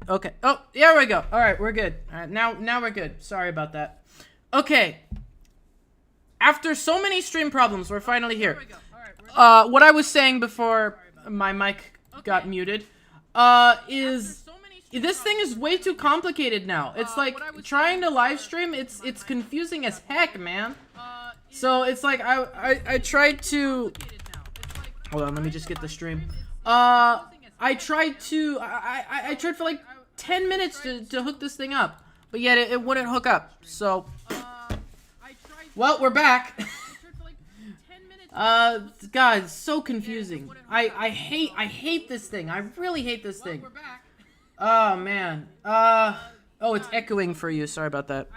Okay. Oh, there we go. All right, we're good. All right, now we're good. Sorry about that. Okay. After so many stream problems, we're finally here. What I was saying before my mic got muted, is this thing is way too complicated now. It's like trying to live stream. It's confusing as heck, man. So it's like I tried to. Hold on, let me just get the stream. I tried for like 10 minutes to hook this thing up, but yet it wouldn't hook up. So, well, we're back. God, it's so confusing. I hate this thing. I really hate this thing. Oh man. Oh, it's echoing for you. Sorry about that.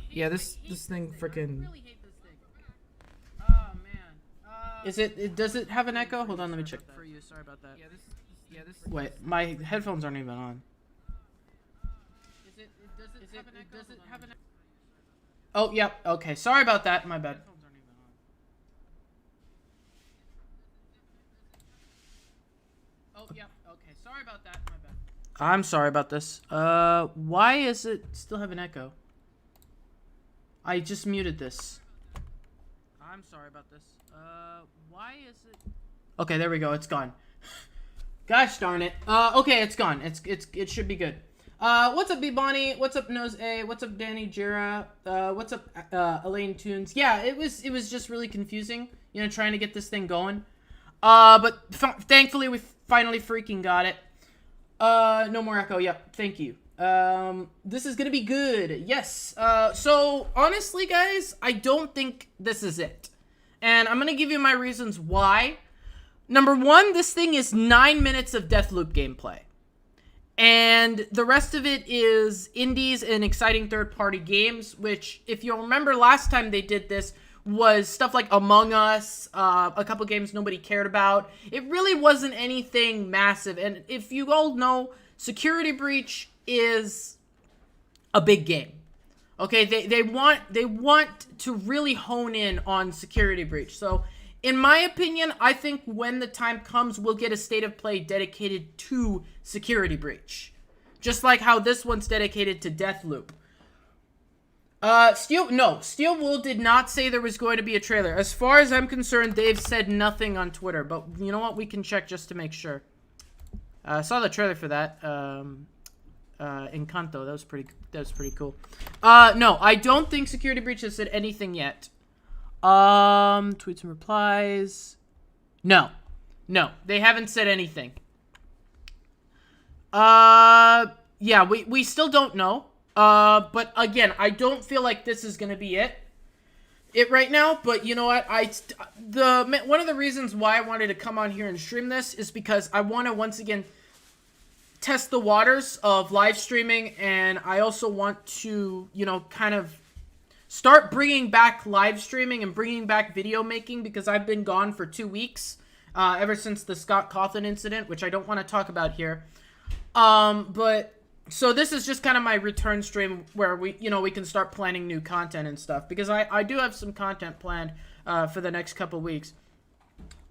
Yeah, this thing freaking. Is it? Does it have an echo? Hold on, let me check that. For you, sorry about that. Wait, my headphones aren't even on. Does it have an echo? Oh, yep. Okay, sorry about that. My bad. Oh, yep. Okay, sorry about that. My bad. I'm sorry about this. Why is it still have an echo? I just muted this. I'm sorry about this. Why is it? Okay, there we go. It's gone. Gosh darn it. Okay, it's gone. It should be good. What's up, B Bonnie? What's up, Nose A? What's up, Danny Jira? What's up, Elaine Tunes? Yeah, it was just really confusing, you know, trying to get this thing going. But thankfully we finally freaking got it. No more echo. Yep, thank you. This is gonna be good. Yes. So honestly, guys, I don't think this is it, and I'm gonna give you my reasons why. Number one, this thing is 9 minutes of Deathloop gameplay. And the rest of it is indies and exciting third-party games, which, if you'll remember last time they did this, was stuff like Among Us, a couple games nobody cared about. It really wasn't anything massive. And if you all know, Security Breach is a big game. Okay, they want to really hone in on Security Breach. So, in my opinion, I think when the time comes, we'll get a state of play dedicated to Security Breach. Just like how this one's dedicated to Deathloop. Steel Wool did not say there was going to be a trailer. As far as I'm concerned, they've said nothing on Twitter. But you know what? We can check just to make sure. I saw the trailer for that. Encanto. That was pretty cool. No, I don't think Security Breach has said anything yet. Tweets and replies. No, they haven't said anything. Yeah, we still don't know. But again, I don't feel like this is gonna be it right now. But you know what? One of the reasons why I wanted to come on here and stream this is because I want to once again test the waters of live streaming, and I also want to, you know, kind of start bringing back live streaming and bringing back video making, because I've been gone for 2 weeks, ever since the Scott Cawthon incident, which I don't want to talk about here. But so this is just kind of my return stream where we can start planning new content and stuff, because I do have some content planned for the next couple weeks.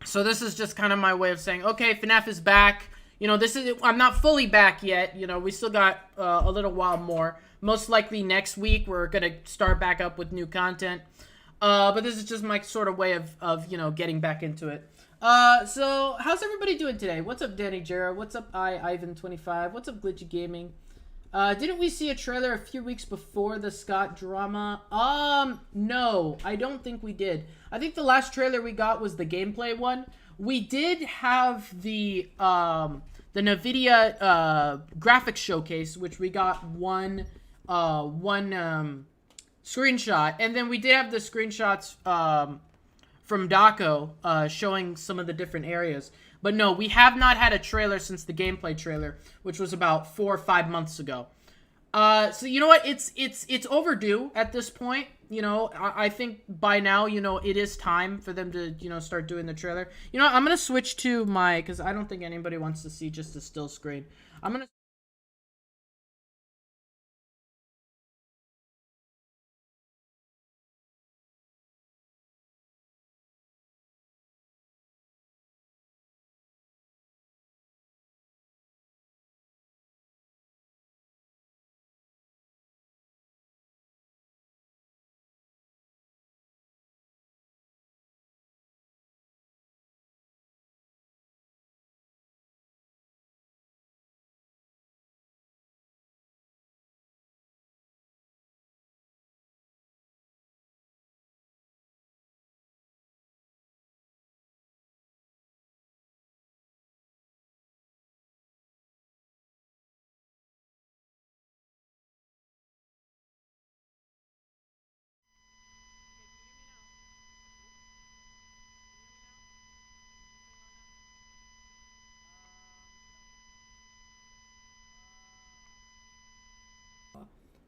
So this is just kind of my way of saying, okay, FNaF is back. You know, I'm not fully back yet. You know, we still got a little while more. Most likely next week, we're going to start back up with new content. But this is just my sort of way of you know, getting back into it. So, how's everybody doing today? What's up, Danny Jera? What's up, Ivan25? What's up, Glitchy Gaming? Didn't we see a trailer a few weeks before the Scott drama? No, I don't think we did. I think the last trailer we got was the gameplay one. We did have the NVIDIA graphics showcase, which we got one screenshot, and then we did have the screenshots from Daco showing some of the different areas. But no, we have not had a trailer since the gameplay trailer, which was about 4 or 5 months ago. So you know what? It's overdue at this point. You know, I think by now, you know, it is time for them to, you know, start doing the trailer. You know what? I'm gonna switch to because I don't think anybody wants to see just a still screen. I'm gonna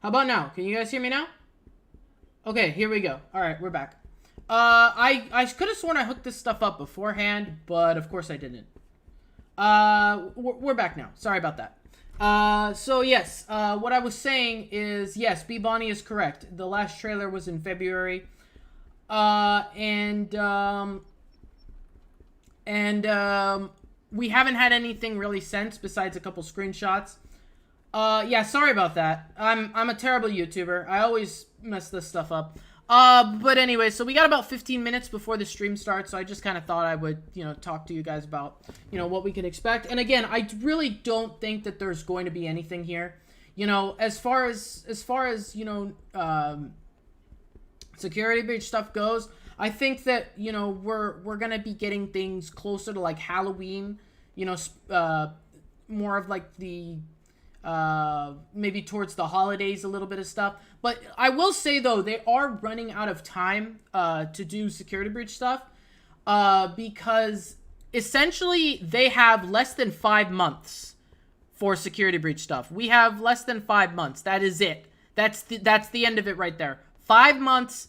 How about now? Can you guys hear me now? Okay, here we go. All right, we're back. I could have sworn I hooked this stuff up beforehand, but of course I didn't. We're back now. Sorry about that. So yes, what I was saying is, yes, B. Bonnie is correct. The last trailer was in February. We haven't had anything really since, besides a couple screenshots. Yeah, sorry about that. I'm a terrible YouTuber. I always mess this stuff up. But anyway, so we got about 15 minutes before the stream starts, so I just kind of thought I would, talk to you guys about, what we can expect. And again, I really don't think that there's going to be anything here. As far as security breach stuff goes, I think that, we're going to be getting things closer to, like, Halloween, more of, like, the... maybe towards the holidays, a little bit of stuff. But I will say, though, they are running out of time to do security breach stuff because essentially they have less than 5 months for security breach stuff. We have less than 5 months. That is it. That's the end of it right there. 5 months,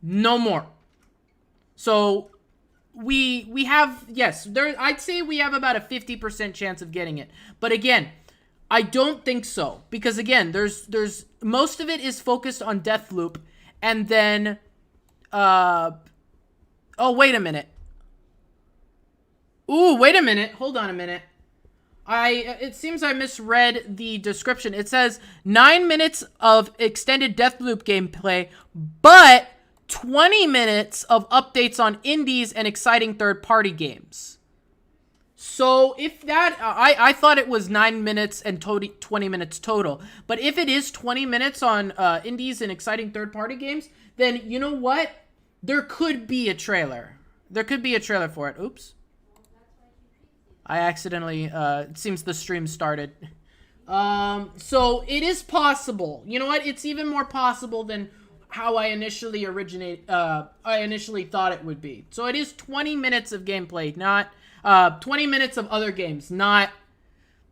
no more. So we have, yes, I'd say we have about a 50% chance of getting it. But again, I don't think so, because again, there's most of it is focused on Deathloop, and then, oh, wait a minute. Ooh, wait a minute. Hold on a minute. It seems I misread the description. It says 9 minutes of extended Deathloop gameplay, but 20 minutes of updates on indies and exciting third-party games. So if that, I thought it was 9 minutes and 20 minutes total. But if it is 20 minutes on indies and exciting third-party games, then you know what? There could be a trailer. There could be a trailer for it. Oops. I accidentally, it seems the stream started. So it is possible. You know what? It's even more possible than how I initially thought it would be. So it is 20 minutes of gameplay, not... 20 minutes of other games, not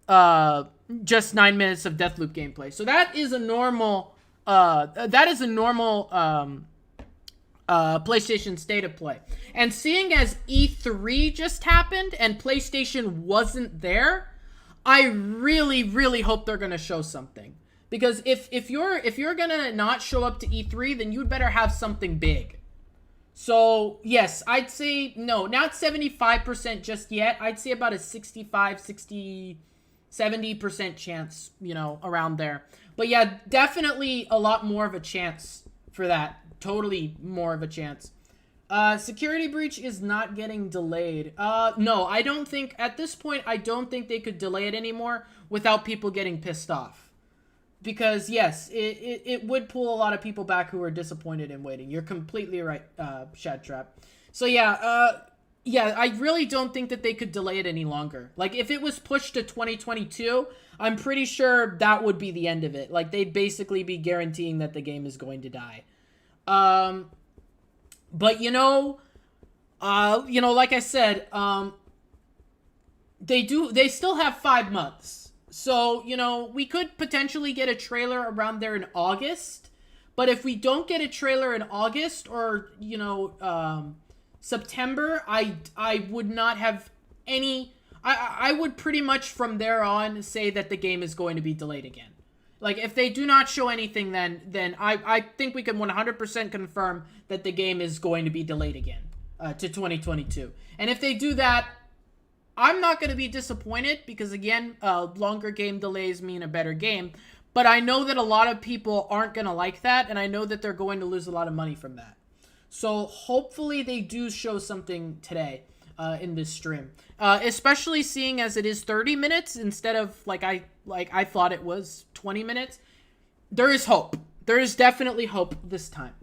just 9 minutes of Deathloop gameplay. So that is a normal PlayStation State of Play. And seeing as E3 just happened and PlayStation wasn't there, I really, really hope they're gonna show something. Because if you're gonna not show up to E3, then you'd better have something big. So, yes, I'd say, no, not 75% just yet. I'd say about a 65, 60, 70% chance, around there. But yeah, definitely a lot more of a chance for that. Totally more of a chance. Security breach is not getting delayed. No, I don't think, at this point, I don't think they could delay it anymore without people getting pissed off. Because, yes, it would pull a lot of people back who are disappointed in waiting. You're completely right, Shad Trap. So, yeah, I really don't think that they could delay it any longer. Like, if it was pushed to 2022, I'm pretty sure that would be the end of it. Like, they'd basically be guaranteeing that the game is going to die. But, like I said, they still have 5 months. So, we could potentially get a trailer around there in August. But if we don't get a trailer in August or, September, I would not have any... I would pretty much from there on say that the game is going to be delayed again. Like, if they do not show anything, then I think we can 100% confirm that the game is going to be delayed again to 2022. And if they do that... I'm not going to be disappointed because, again, longer game delays mean a better game. But I know that a lot of people aren't going to like that, and I know that they're going to lose a lot of money from that. So hopefully they do show something today in this stream. Especially seeing as it is 30 minutes instead of, like I thought it was 20 minutes. There is hope. There is definitely hope this time.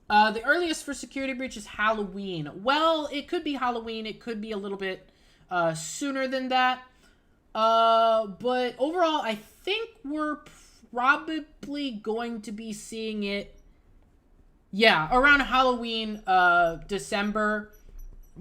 The earliest for security breach is Halloween. Well, it could be Halloween. It could be a little bit... sooner than that. But overall, I think we're probably going to be seeing it, yeah, around Halloween, December.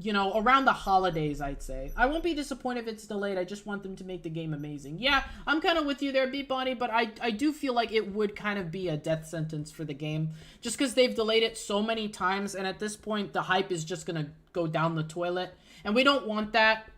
you know, around the holidays, I'd say. I won't be disappointed if it's delayed. I just want them to make the game amazing. Yeah, I'm kind of with you there, Beat Bonnie, but I do feel like it would kind of be a death sentence for the game. Just because they've delayed it so many times, and at this point, the hype is just going to go down the toilet. And we don't want that,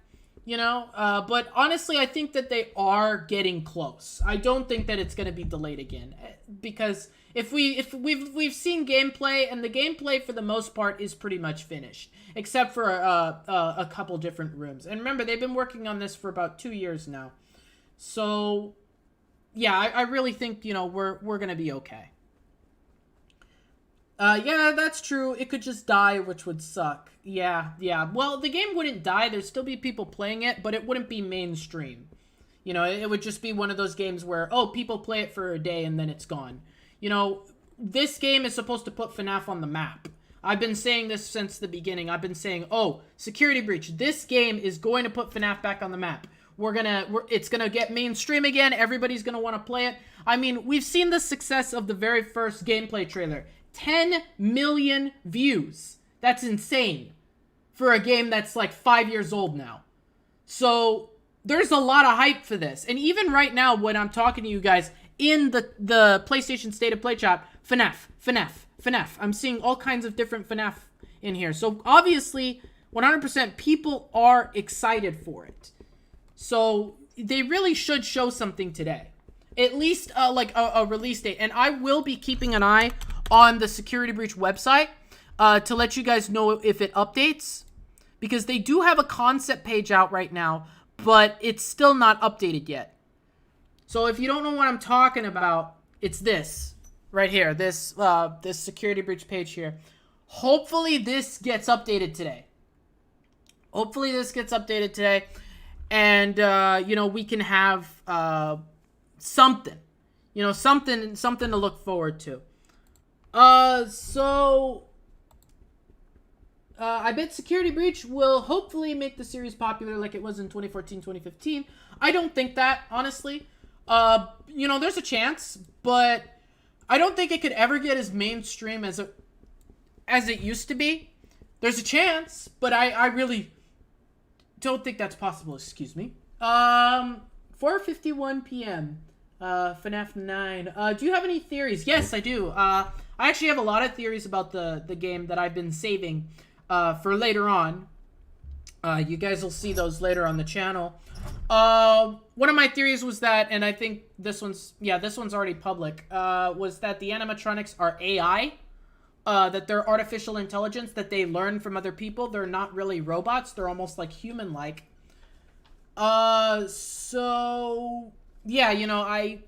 you know? But honestly, I think that they are getting close. I don't think that it's going to be delayed again. Because if we've seen gameplay, and the gameplay for the most part is pretty much finished, except for a couple different rooms. And remember, they've been working on this for about 2 years now. So yeah, I really think, you know, we're gonna be okay. Yeah, that's true. It could just die, which would suck. Yeah. Well, the game wouldn't die. There'd still be people playing it, but it wouldn't be mainstream. You know, it would just be one of those games where, oh, people play it for a day and then it's gone. You know, this game is supposed to put FNaF on the map. I've been saying this since the beginning. I've been saying, oh, security breach. This game is going to put FNaF back on the map. It's gonna get mainstream again. Everybody's gonna want to play it. I mean, we've seen the success of the very first gameplay trailer. 10 million views. That's insane for a game that's like 5 years old now. So there's a lot of hype for this. And even right now, when I'm talking to you guys in the PlayStation State of Play chat, FNaF. I'm seeing all kinds of different FNaF in here. So obviously, 100% people are excited for it. So they really should show something today. At least like a release date. And I will be keeping an eye on the Security Breach website to let you guys know if it updates. Because they do have a concept page out right now, but it's still not updated yet. So if you don't know what I'm talking about, it's this right here. This Security Breach page here. Hopefully this gets updated today. And, you know, we can have something. You know, something to look forward to. I bet Security Breach will hopefully make the series popular like it was in 2014, 2015. I don't think that, honestly. You know, there's a chance, but I don't think it could ever get as mainstream as it used to be. There's a chance, but I really don't think that's possible, excuse me. 4:51 p.m. FNaF 9. Do you have any theories? Yes, I do. I actually have a lot of theories about the game that I've been saving for later on. You guys will see those later on the channel. One of my theories was that, and I think this one's already public, was that the animatronics are AI. That they're artificial intelligence, that they learn from other people. They're not really robots. They're almost like human-like. So yeah, you know, I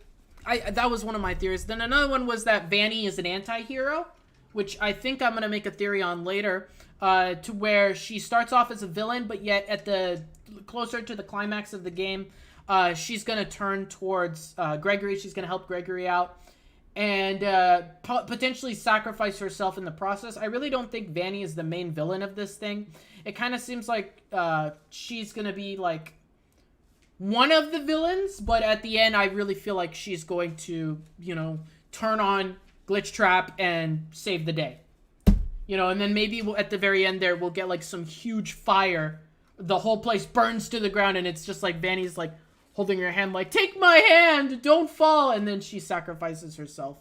that was one of my theories. Then another one was that Vanny is an anti-hero, which I think I'm gonna make a theory on later, to where she starts off as a villain, but yet at the closer to the climax of the game, she's gonna turn towards Gregory. She's gonna help Gregory out, and potentially sacrifice herself in the process. I really don't think Vanny is the main villain of this thing. It kind of seems like she's gonna be like one of the villains, but at the end, I really feel like she's going to, you know, turn on Glitch Trap and save the day. You know, and then maybe at the very end there, we'll get like some huge fire. The whole place burns to the ground, and it's just like Vanny's like holding her hand like, take my hand, don't fall. And then she sacrifices herself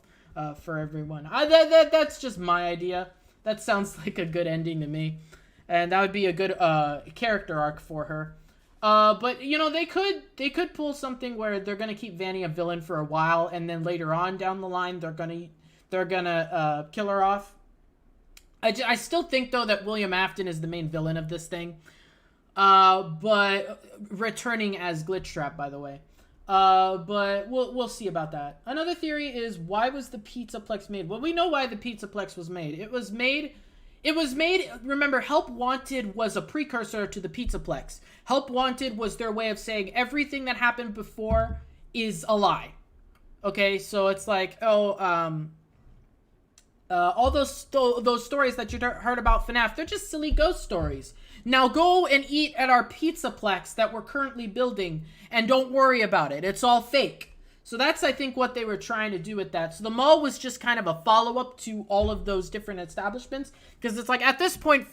for everyone. That's just my idea. That sounds like a good ending to me. And that would be a good character arc for her. But, you know, they could pull something where they're going to keep Vanny a villain for a while, and then later on down the line, they're going to kill her off. I still think, though, that William Afton is the main villain of this thing. But returning as Glitch Trap, by the way. But we'll see about that. Another theory is, why was the Pizzaplex made? Well, we know why the Pizzaplex was made. It was made, remember, Help Wanted was a precursor to the Pizzaplex. Help Wanted was their way of saying everything that happened before is a lie. Okay, so it's like, all those stories that you heard about FNaF, they're just silly ghost stories. Now go and eat at our Pizzaplex that we're currently building, and don't worry about it. It's all fake. So that's, I think, what they were trying to do with that. So the mall was just kind of a follow-up to all of those different establishments, because it's like, at this point,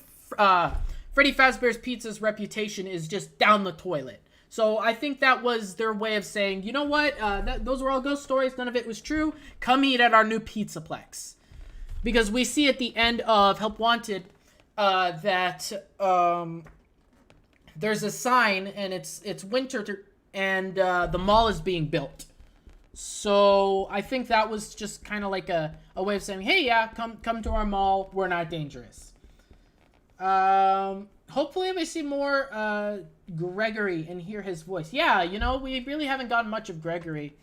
Freddy Fazbear's Pizza's reputation is just down the toilet. So I think that was their way of saying, you know what, those were all ghost stories, none of it was true, come eat at our new Pizzaplex. Because we see at the end of Help Wanted that there's a sign, and it's winter, and the mall is being built. So I think that was just kind of like a way of saying, hey, yeah, come to our mall, we're not dangerous. Hopefully we see more Gregory and hear his voice. Yeah, you know, we really haven't gotten much of Gregory.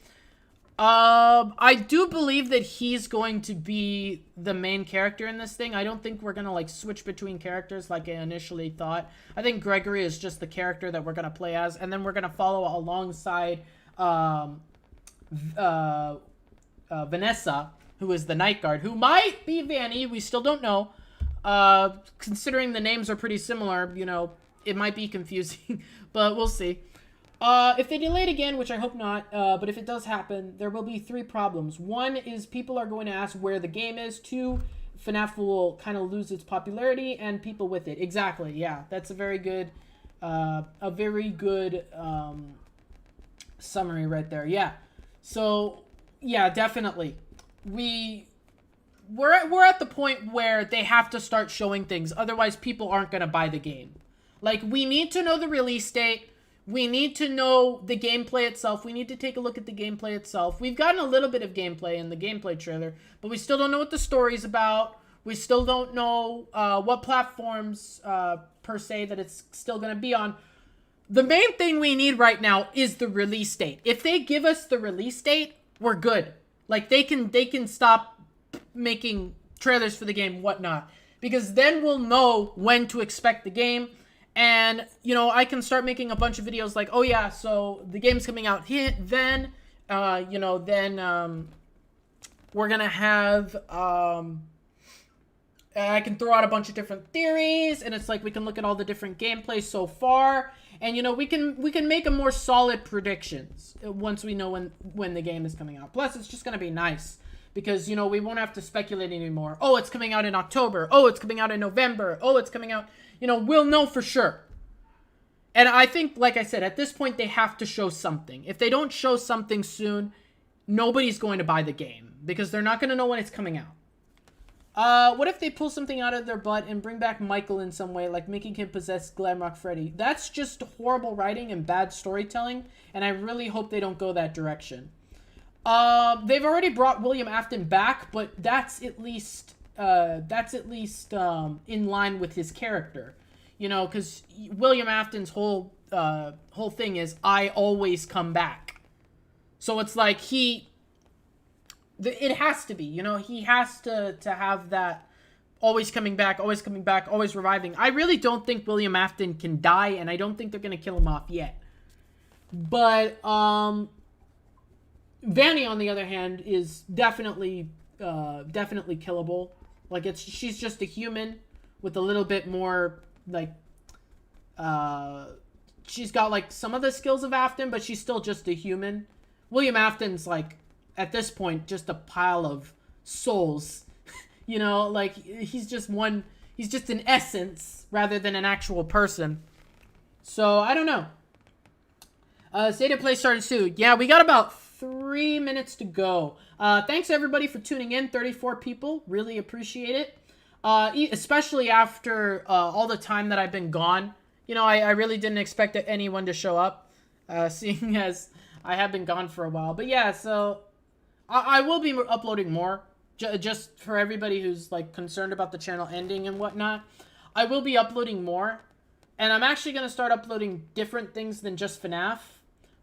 I do believe that he's going to be the main character in this thing. I don't think we're gonna like switch between characters like I initially thought. I think Gregory is just the character that we're gonna play as, and then we're gonna follow alongside Vanessa, who is the night guard, who might be Vanny. We still don't know. Considering the names are pretty similar, you know, it might be confusing, but we'll see. If they delay it again, which I hope not, but if it does happen, there will be 3 problems. 1 is people are going to ask where the game is. 2, FNaF will kind of lose its popularity and people with it. Exactly, yeah. That's a very good, summary right there. Yeah. So, yeah, definitely. We're at the point where they have to start showing things. Otherwise, people aren't going to buy the game. Like, we need to know the release date. We need to know the gameplay itself. We need to take a look at the gameplay itself. We've gotten a little bit of gameplay in the gameplay trailer, but we still don't know what the story's about. We still don't know what platforms, per se, that it's still going to be on. The main thing we need right now is the release date. If they give us the release date, we're good. Like, they can stop making trailers for the game, whatnot. Because then we'll know when to expect the game. And, you know, I can start making a bunch of videos like, oh yeah, so the game's coming out here, then, you know, then, we're gonna have, I can throw out a bunch of different theories, and it's like we can look at all the different gameplays so far, and, you know, we can make a more solid predictions once we know when the game is coming out. Plus, it's just gonna be nice. Because, you know, we won't have to speculate anymore. Oh, it's coming out in October. Oh, it's coming out in November. Oh, it's coming out... You know, we'll know for sure. And I think, like I said, at this point, they have to show something. If they don't show something soon, nobody's going to buy the game. Because they're not going to know when it's coming out. What if they pull something out of their butt and bring back Michael in some way, like making him possess Glamrock Freddy? That's just horrible writing and bad storytelling. And I really hope they don't go that direction. They've already brought William Afton back, but that's at least in line with his character, you know, because William Afton's whole thing is, I always come back. So it's like it has to be, you know, he has to have that always coming back, always reviving. I really don't think William Afton can die, and I don't think they're going to kill him off yet. But, Vanny, on the other hand, is definitely killable. Like, she's just a human with a little bit more, like, she's got, like, some of the skills of Afton, but she's still just a human. William Afton's, like, at this point, just a pile of souls. You know, like, he's just an essence rather than an actual person. So, I don't know. State of Play started soon. Yeah, we got about 3 minutes to go. Thanks everybody for tuning in. 34 people. Really appreciate it. Especially after all the time that I've been gone. You know, I really didn't expect anyone to show up. Seeing as I have been gone for a while. But yeah, so I will be uploading more. Just for everybody who's like concerned about the channel ending and whatnot. I will be uploading more. And I'm actually going to start uploading different things than just FNaF.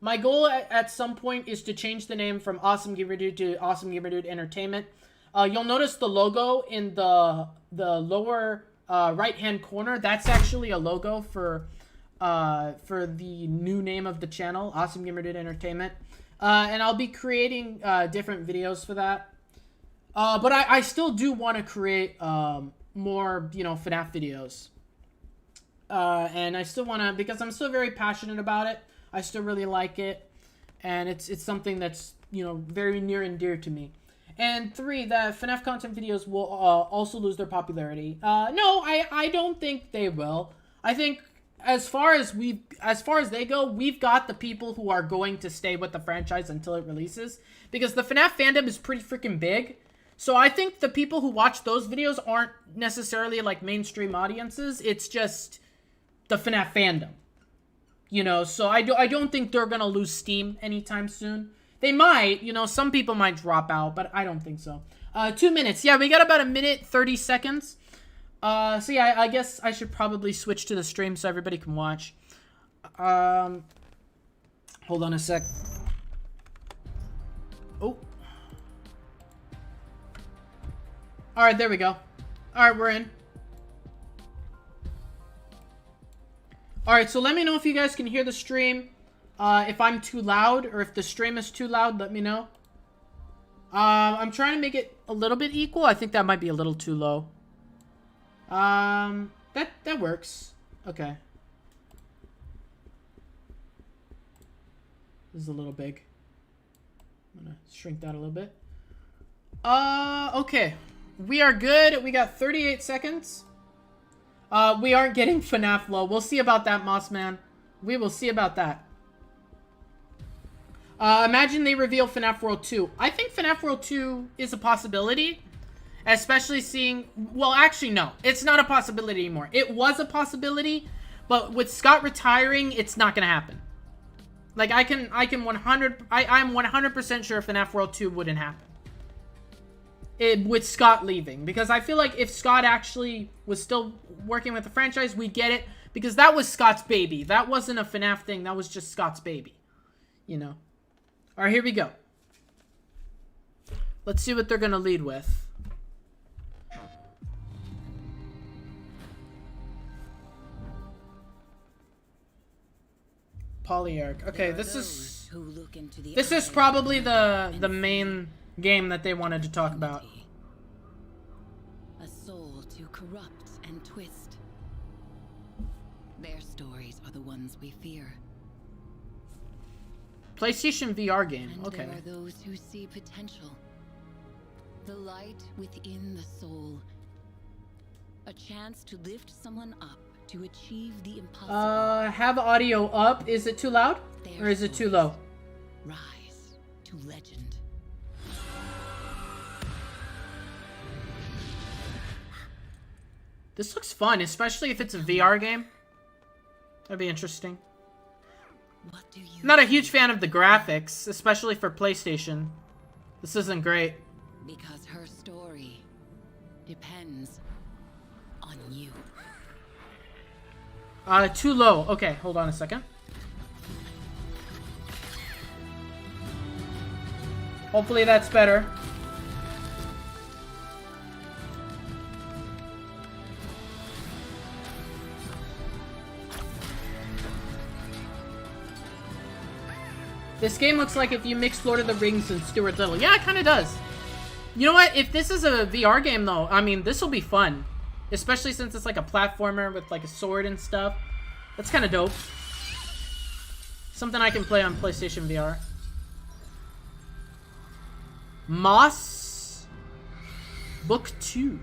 My goal at some point is to change the name from Awesomegamerdude to Awesomegamerdude Entertainment. You'll notice the logo in the lower right-hand corner. That's actually a logo for the new name of the channel, Awesomegamerdude Entertainment. And I'll be creating different videos for that. But I still do want to create more, you know, FNaF videos. And I still want to, because I'm still very passionate about it. I still really like it, and it's something that's, you know, very near and dear to me. And 3, the FNaF content videos will also lose their popularity. No, I don't think they will. I think as far as they go, we've got the people who are going to stay with the franchise until it releases, because the FNaF fandom is pretty freaking big. So I think the people who watch those videos aren't necessarily like mainstream audiences. It's just the FNaF fandom, you know. So I don't think they're gonna lose steam anytime soon. They might, you know, some people might drop out, but I don't think so. 2 minutes. Yeah, we got about 1 minute 30 seconds. So yeah, I guess I should probably switch to the stream so everybody can watch. Hold on a sec. Oh. Alright, there we go. Alright, we're in. Alright, so let me know if you guys can hear the stream. If I'm too loud, or if the stream is too loud, let me know. I'm trying to make it a little bit equal. I think that might be a little too low. That works. Okay. This is a little big. I'm gonna shrink that a little bit. Okay. We are good. We got 38 seconds. We aren't getting FNaF low. We'll see about that, Mossman. We will see about that. Imagine they reveal FNaF World 2. I think FNaF World 2 is a possibility. Especially seeing... Well, actually, no. It's not a possibility anymore. It was a possibility. But with Scott retiring, it's not going to happen. Like, I'm 100% sure FNaF World 2 wouldn't happen. With Scott leaving. Because I feel like if Scott actually was still working with the franchise, we'd get it. Because that was Scott's baby. That wasn't a FNaF thing. That was just Scott's baby. You know. Alright, here we go. Let's see what they're going to lead with. Polyarch. Okay, this is probably the main game that they wanted to talk about. A soul to corrupt and twist. Their stories are the ones we fear. PlayStation VR game. And okay. There are those who see potential. The light within the soul. A chance to lift someone up, to achieve the impossible. Have audio up. Is it too loud? Or is it too low? Rise to legend. This looks fun, especially if it's a VR game. That'd be interesting. What do you I'm not a huge fan of the graphics, especially for PlayStation. This isn't great. Because her story depends on you. Too low. Okay, hold on a second. Hopefully that's better. This game looks like if you mix Lord of the Rings and Stuart Little. Yeah, it kind of does. You know what? If this is a VR game, though, I mean, this will be fun. Especially since it's like a platformer with like a sword and stuff. That's kind of dope. Something I can play on PlayStation VR. Moss Book 2.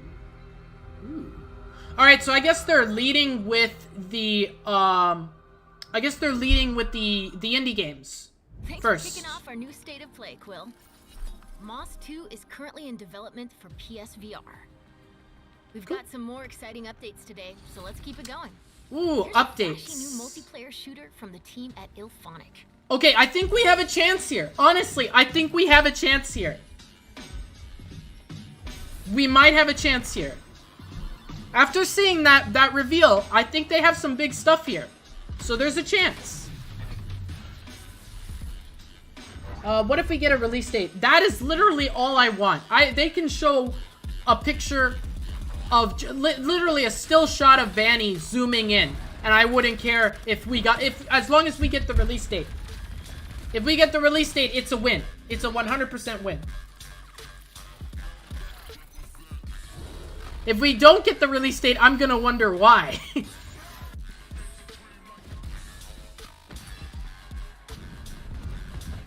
Alright, so I guess they're leading with the indie games. Thanks first. for kicking off our new state of play, Quill. Moss 2 is currently in development for PSVR. We've got some more exciting updates today, so let's keep it going. Ooh, Here's updates. A flashy new multiplayer shooter from the team at Ilphonic. Okay, I think we have a chance here. Honestly, I think we have a chance here. We might have a chance here. After seeing that reveal, I think they have some big stuff here. So there's a chance. What if we get a release date? That is literally all I want. They can show a picture of literally a still shot of Vanny zooming in, and I wouldn't care as long as we get the release date. If we get the release date, it's a win. It's a 100% win. If we don't get the release date, I'm gonna wonder why.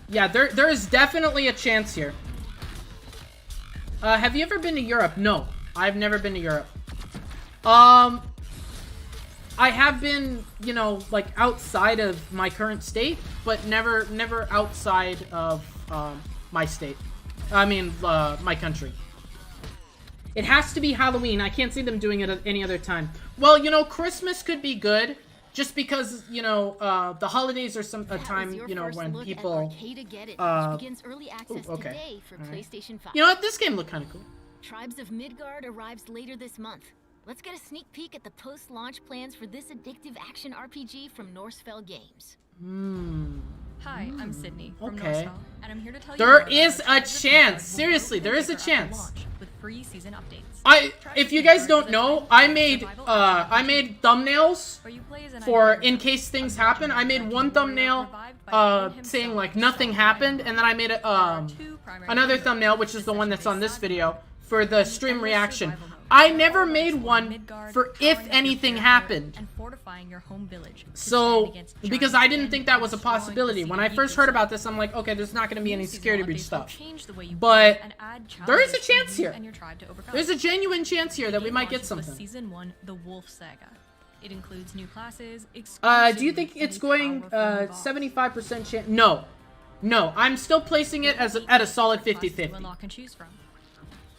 Yeah, there is definitely a chance here. Have you ever been to Europe? No, I've never been to Europe. I I have been, you know, like outside of my current state, but never outside of my state. I mean, my country. It has to be Halloween. I can't see them doing it at any other time. Well, you know, Christmas could be good, just because, you know, the holidays are a time, you know, when people. Begins early access okay. today for PlayStation 5. You know what? This game looked kind of cool. Tribes of Midgard arrives later this month. Let's get a sneak peek at the post-launch plans for this addictive action RPG from Norsefell Games. Hi, I'm Sydney from Okay. Norsefell, and I'm here to tell you There more is about a chance. Seriously, there is a chance. launch with free season updates. If you guys don't know, I made thumbnails Where you play as an for ideal in case things happen. I made one thumbnail saying like nothing happened, and then I made another thumbnail, which is the one that's on this video, for the stream reaction. I never made one for if anything happened. and fortifying your home village. to So, stand against because giants I didn't and think that was a destroying possibility. the When I city first heard ecosystem. about this, I'm like, okay, there's not going to be any New security seasonal breach updates will stuff. change the way you But play and add there is a challenges for chance you here. and your tribe to overcome. There's a genuine chance here that we Game might get launches with something. Season 1, the Wolf Saga. It includes new classes, Do you exclusive think and it's going powerful new boss. 75% chance? No. No, I'm still placing it as at a solid Classes to 50-50. unlock and choose from.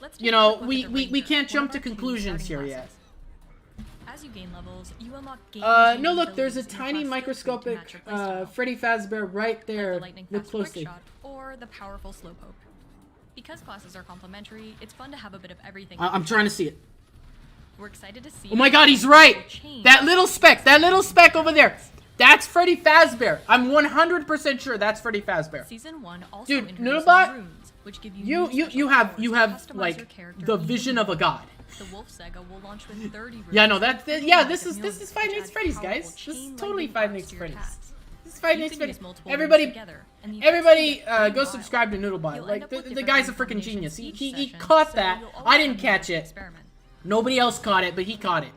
Let's take You a know, quick look we at the we Ranger, can't one jump of to our two conclusions here starting yet. classes. As you gain levels, you unlock No, look, there's a abilities in tiny class skill tree to microscopic match your playstyle, Freddy Fazbear right like the there. lightning Look fast quick closely. shot or the powerful slowpoke. Because classes are complementary, it's fun to have a bit of everything. I'm trying to see it. We're excited to see. Oh my god, he's right! That little speck over there. That's Freddy Fazbear. I'm 100% sure that's Freddy Fazbear. Season 1 also Dude, introduces Noodlebot, runes, which give You new special have powers to customize like your character the even vision more. of a god. The Wolf Saga will launch with 30 runes. Yeah, no, that's including yeah. magic This music, is Five which Nights adds at Freddy's, powerful guys. This is chain totally lightning Five arcs Nights to at your Freddy's. attacks. This is Five You Nights at can Freddy's. use multiple Everybody, runes together, and the everybody, effects get go wild. subscribe to Noodlebot. You'll Like end up with the different guy's a rune freaking genius. combinations He each session, caught so that. you'll I always didn't have room catch to it. experiment. Nobody else caught it, but he caught it.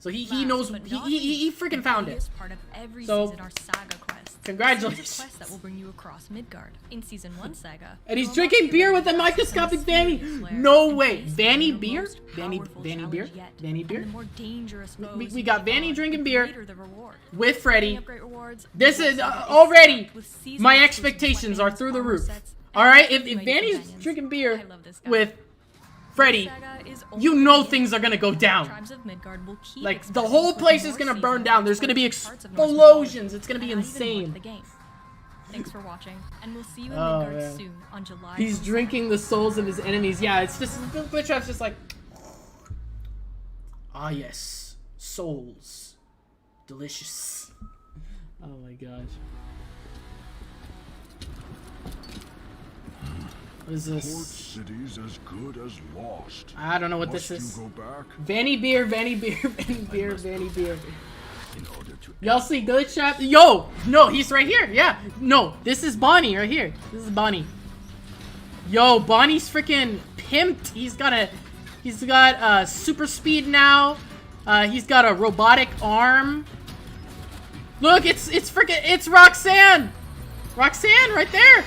So he Last knows but he not he freaking least, found the it. biggest part of every So, season are saga quests. congratulations. A series of quests that will bring you across Midgard. In season 1 saga, And he's you'll drinking unlock beer your with a own microscopic mysterious Vanny. flair No and way. face Vanny the beer? most Vanny powerful beer? challenge yet. Vanny beer? And the more dangerous foes We you got take Vanny on, drinking the beer greater the reward. with Picking Freddy. up great rewards, This the is Wolf Saga already stacked with season my exclusive expectations are weapons, through the armor roof. sets, and All right, custom if UA Vanny's companions. drinking beer I love this guy. with Freddy, Saga is you only know beginning. things are gonna go down. Tribes of Midgard will keep Like the expanding whole with place more is gonna seasons burn down. There's gonna be exploring parts of Norse mythology, explosions. It's gonna be and add even more to insane. the game. Thanks for watching, and we'll see you in Oh, Midgard man. soon on July. He's 27th. drinking the souls of his enemies. Yeah, it's just Glitchtrap's just like, ah yes, souls, delicious. Oh my gosh. What is Port this? City's as good as lost. I don't know what Must this is. you go back? Vanny beer, Vanny beer, Vanny beer, Vanny beer. In order to Y'all see Glitchtrap? Yo! No, he's right here. Yeah. No, this is Bonnie right here. This is Bonnie. Yo, Bonnie's freaking pimped. He's got super speed now. He's got a robotic arm. Look, it's Roxanne. Roxanne right there.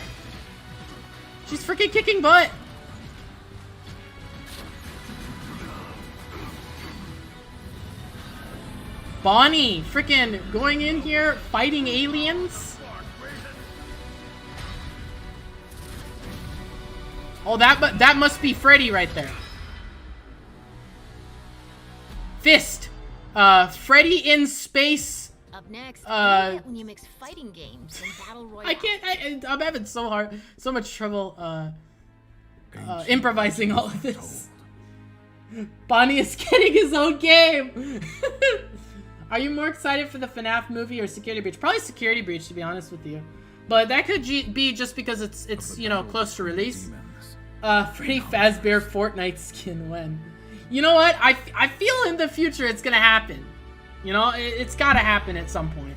She's freaking kicking butt. Bonnie, freaking going in here, fighting aliens. Oh, that must be Freddy right there. Fist. Freddy in space. Up next, what do you get when you mix fighting games and battle royale? I'm having so much trouble improvising all of this. Bonnie is getting his own game. Are you more excited for the FNaF movie or Security Breach? Probably Security Breach, to be honest with you. But that could be just because it's you know, close to release. Freddy Fazbear Fortnite skin when? You know what? I feel in the future it's gonna happen. You know, it's gotta happen at some point.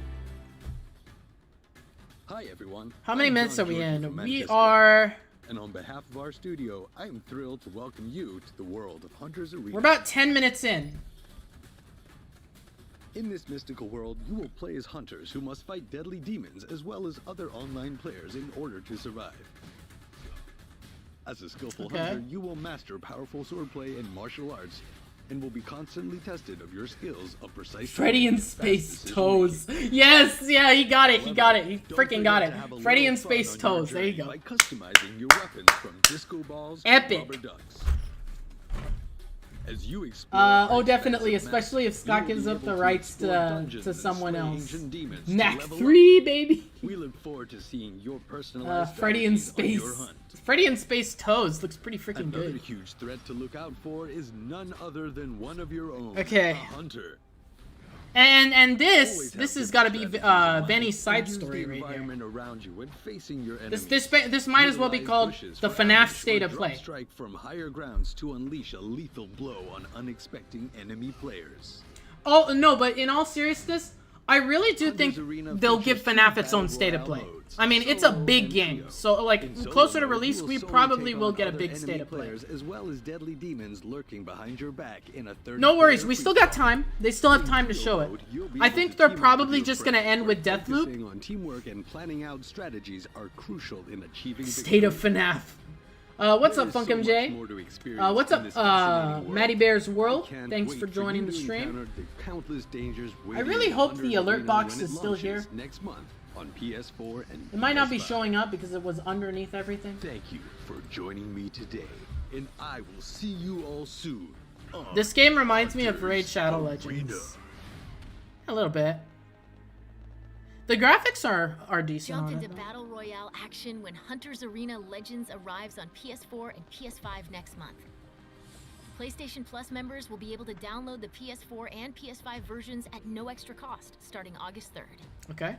Hi everyone. How many I'm minutes John are we Jordan in? from We Manchester. are... And on behalf of our studio, I am thrilled to welcome you to the world of Hunter's Arena. We're about 10 minutes in. In this mystical world, you will play as hunters who must fight deadly demons as well as other online players in order to survive. As a skillful Okay. hunter, you will master powerful swordplay and martial arts, and will be constantly tested of your skills of precise. Freddy in Space Toes. Yes, yeah, he got it. He got it. He freaking got it. Freddy in Space Toes. There you go. By customizing your weapons from disco balls Epic. to rubber ducks. As you explore Oh, definitely, especially if Scott gives up the rights to someone else. Knack 3, baby. We look forward to seeing your personalized Freddy in strategies on your Space. hunt. Freddy in Space Toes looks pretty freaking Another good. huge threat to look out for is none other than one of your own. Okay. A hunter. And this has got to be Benny's side story right here. Around you when facing your This might as well be called the FNaF State of Play. Strike from higher grounds to unleash a lethal blow on unexpected enemy players. Oh no, but in all seriousness, I really do think they'll give FNaF its own state of play. I mean, it's a big game, so like closer to release, we probably will get a big state of play. As well as deadly demons lurking behind your back in a third. No worries, we still got time. They still have time to show it. I think they're probably just gonna end with Deathloop. On teamwork and planning out strategies are crucial in achieving State of FNaF. What's up, Funk MJ? What's up, Matty Bear's World? Thanks for joining the stream. I really hope the alert box is still here. Next month on PS4 and it might not be showing up because it was underneath everything. Thank you for joining me today, and I will see you all soon. This game reminds me of Raid Shadow Legends. A little bit. The graphics are decent Jump on into it. Battle Royale action when Hunter's Arena Legends arrives on PS4 and PS5 next month. PlayStation Plus members will be able to download the PS4 and PS5 versions at no extra cost, starting August 3rd. Okay.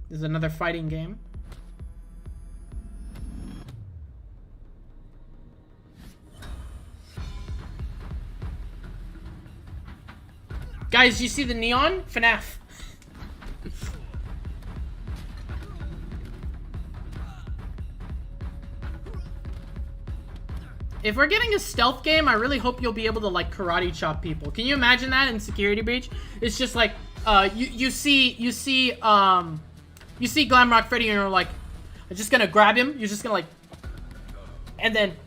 This is another fighting game. Guys, you see the neon? FNaF. If we're getting a stealth game, I really hope you'll be able to like karate chop people. Can you imagine that in Security Breach? It's just like you see Glamrock Freddy and you're like, I'm just gonna grab him. You're just gonna like, and then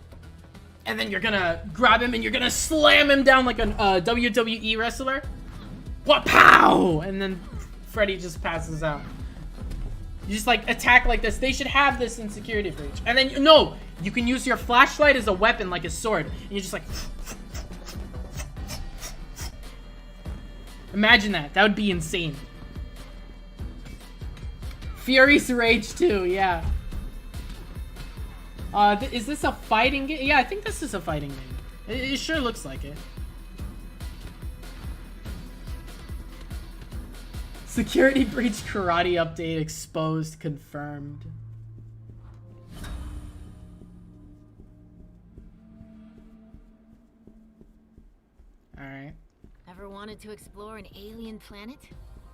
you're gonna grab him and you're gonna slam him down like a WWE wrestler. What? Pow! And then Freddy just passes out. You just like attack like this. They should have this in Security Breach. And then no, you can use your flashlight as a weapon, like a sword. And you just like. Imagine that. That would be insane. Fury's Rage 2, yeah. Is this a fighting game? Yeah, I think this is a fighting game. It sure looks like it. Security Breach Karate update exposed, confirmed. Alright. Ever wanted to explore an alien planet?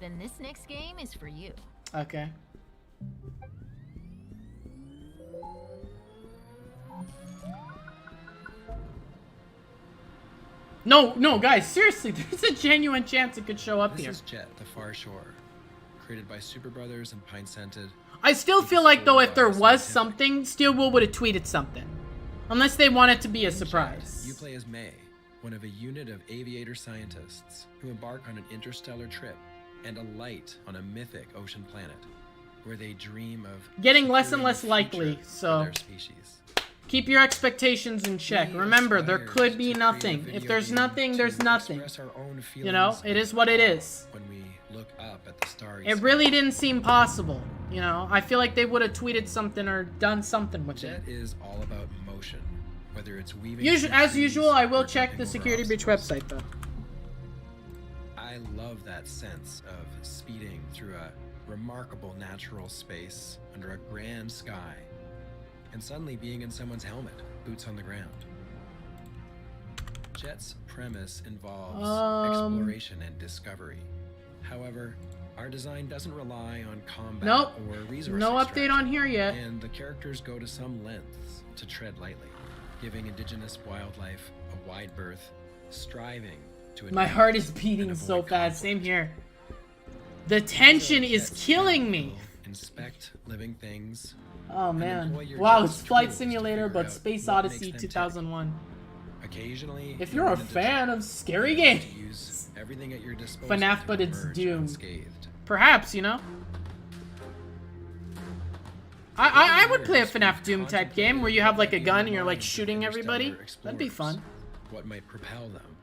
Then this next game is for you. Okay. No, guys, seriously, there's a genuine chance it could show up here. This is Jet, the Far Shore, created by Super Brothers and Pine Scented. I still feel like, though, if there was something, Steelwool would have tweeted something. Unless they want it to be a surprise. You play as May, one of a unit of aviator scientists who embark on an interstellar trip and alight on a mythic ocean planet where they dream of getting less and less likely, so their species. Keep your expectations in check. Remember, there could be nothing. If there's nothing, there's nothing. You know, it is what it is. When we look up at the starry it really didn't seem possible. You know, I feel like they would have tweeted something or done something with it. Jet is all about motion, whether it's weaving. As usual, I will check the Security Breach website though. I love that sense of speeding through a remarkable natural space under a grand sky. And suddenly being in someone's helmet, boots on the ground. Jet's premise involves exploration and discovery. However, our design doesn't rely on combat or resource no extraction, update on here yet. And the characters go to some lengths to tread lightly, giving indigenous wildlife a wide berth, striving to. My heart is beating so fast. Same here. The tension is killing me. inspect living things. Oh and man. employ your Wow, judge's it's Flight tools to Simulator, figure but out Space what Odyssey makes them tick. 2001. Occasionally, If you'll you're a run into fan trouble. of scary You'll have games. to use everything at your disposal FNaF, to but it's emerge doomed. unscathed. Perhaps, you know? I would play a FNaF Doom type game where you have like a gun and you're like shooting everybody. That'd be fun. What might propel them,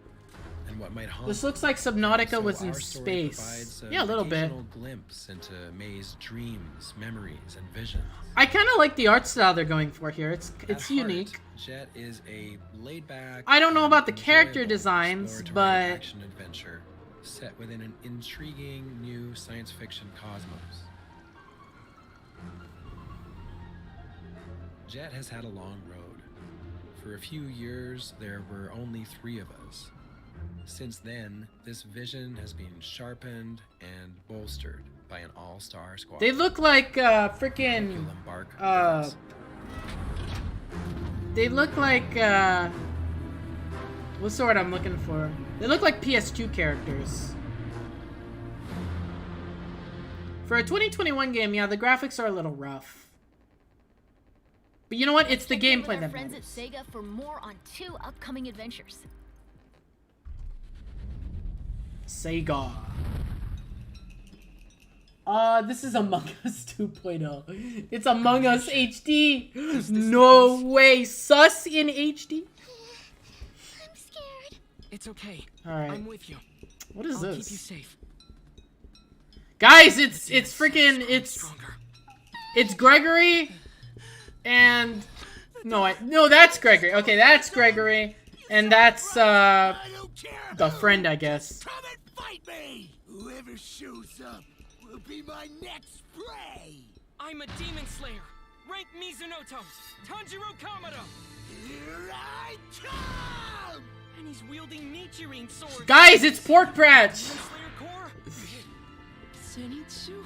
and what might harm This them. looks like Subnautica So was in our story space. provides Yeah, a little bit. occasional glimpse into May's dreams, memories, and visions. I kind of like the art style they're going for here. It's At heart, unique. Jet is a laid-back. I don't know about the and character enjoyable designs, exploratory but action adventure set within an intriguing new science fiction cosmos. Jet has had a long road. For a few years, there were only 3 of us. Since then, this vision has been sharpened and bolstered by an all-star squad. they look like freaking. You'll embark Uh, with us. They look like what's the word I'm looking for? They look like PS2 characters. For a 2021 game, yeah, the graphics are a little rough. But you know what? It's the Check in with gameplay our that friends matters. at Sega for more on 2 upcoming adventures. Sega. This is Among Us 2.0. It's Among Us HD. No way. Sus in HD? I'm scared. It's okay. Alright. I'm with you. What is I'll this? keep you safe. Guys, it's freaking, it's Stronger. Gregory and no, that's Gregory. Okay, that's Gregory and that's I don't care. the friend, I guess. Come and fight me. Whoever shows up will be my next prey. I'm a demon slayer. Rank Mizunoto. Tanjiro Kamado. Here I come. And he's wielding Nichirin swords. Guys, it's Pork Patch. Demon Slayer core. Zenitsu?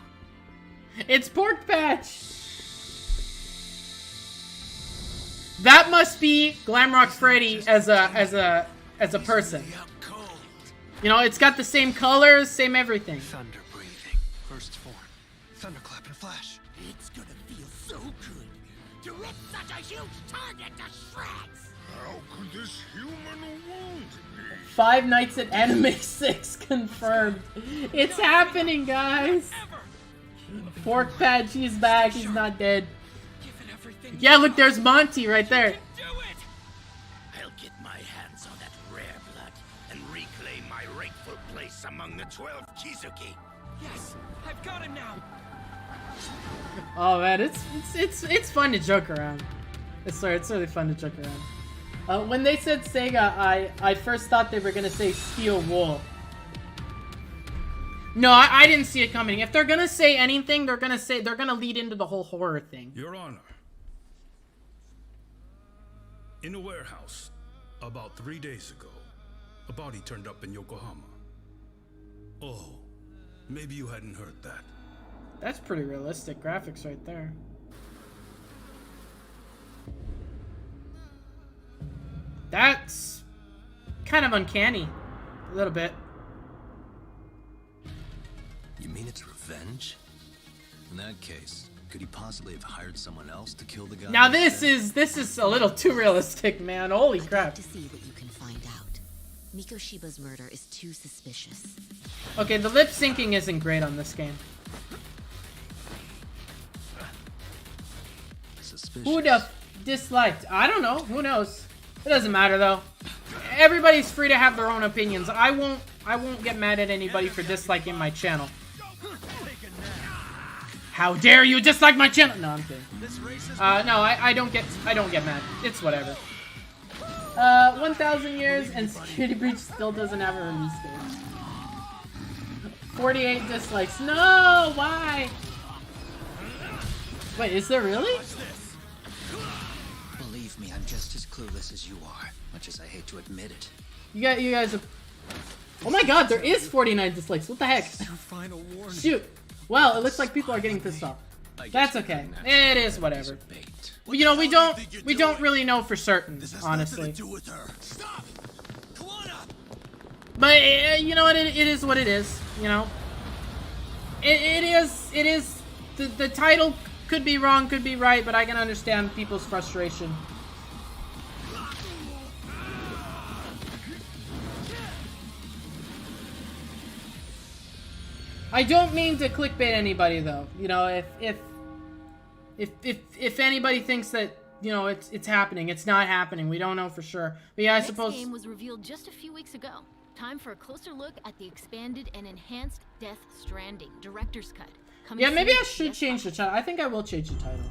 It's Pork Patch. That must be Glamrock Freddy as a person. Out cold. You know, it's got the same colors, same everything. Thunder breathing. First form. Thunderclap and flash. It's gonna feel so good to rip such a huge target to shreds. How could this human wound me? 5 Nights at Anime 6 confirmed. It's happening, guys. Pork Patch, he's back. He's not dead. Give it everything. Yeah, look, there's Monty right there. Do it. I'll get my hands on that rare blood and reclaim my rightful place among the 12 Kizuki. Yes, I've got him now. Oh man, it's fun to joke around. It's really fun to joke around. When they said Sega, I first thought they were gonna say Steel Wool. No, I didn't see it coming. If they're gonna say anything, they're gonna lead into the whole horror thing. Your Honor, in a warehouse, about 3 days ago, a body turned up in Yokohama. Oh, maybe you hadn't heard that. That's pretty realistic graphics right there. That's kind of uncanny, a little bit. You mean it's revenge? In that case, could he possibly have hired someone else to kill the guy? Now this is a little too realistic, man. Holy I'd crap. like to see what you can find out. Mikoshiba's murder is too suspicious. Okay, the lip syncing isn't great on this game. Suspicious. Who the disliked? I don't know. Who knows? It doesn't matter though. Everybody's free to have their own opinions. I won't get mad at anybody for disliking my channel. How dare you dislike my channel? No, I'm kidding. No, I don't get mad. It's whatever. 1,000 years and Security Breach still doesn't have a release date. 48 dislikes. No, why? Wait, is there really? Believe me, I'm just as clueless as you are, much as I hate to admit it. You guys are... Oh my god, there is 49 dislikes. What the heck? Final warning. Shoot. Well, it looks like people are getting pissed off. That's okay. It is whatever. Well, you know, we don't really know for certain, honestly. But you know what? It is what it is. You know. It is the title could be wrong, could be right, but I can understand people's frustration. I don't mean to clickbait anybody though. You know, if anybody thinks that, you know, it's happening, it's not happening. We don't know for sure. But yeah, I suppose. This game was revealed just a few weeks ago. Time for a closer look at the expanded and enhanced Death Stranding Director's Cut. Yeah, maybe I should change the title. I think I will change the title.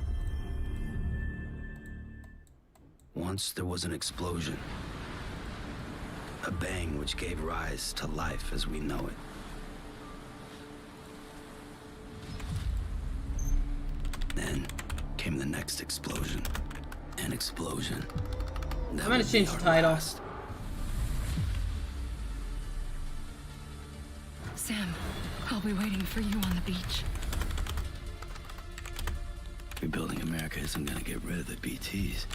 Once there was an explosion. A bang which gave rise to life as we know it. Then came the next explosion. An explosion. I'm gonna change the title. Last. Sam, I'll be waiting for you on the beach. Rebuilding America isn't gonna get rid of the BTs.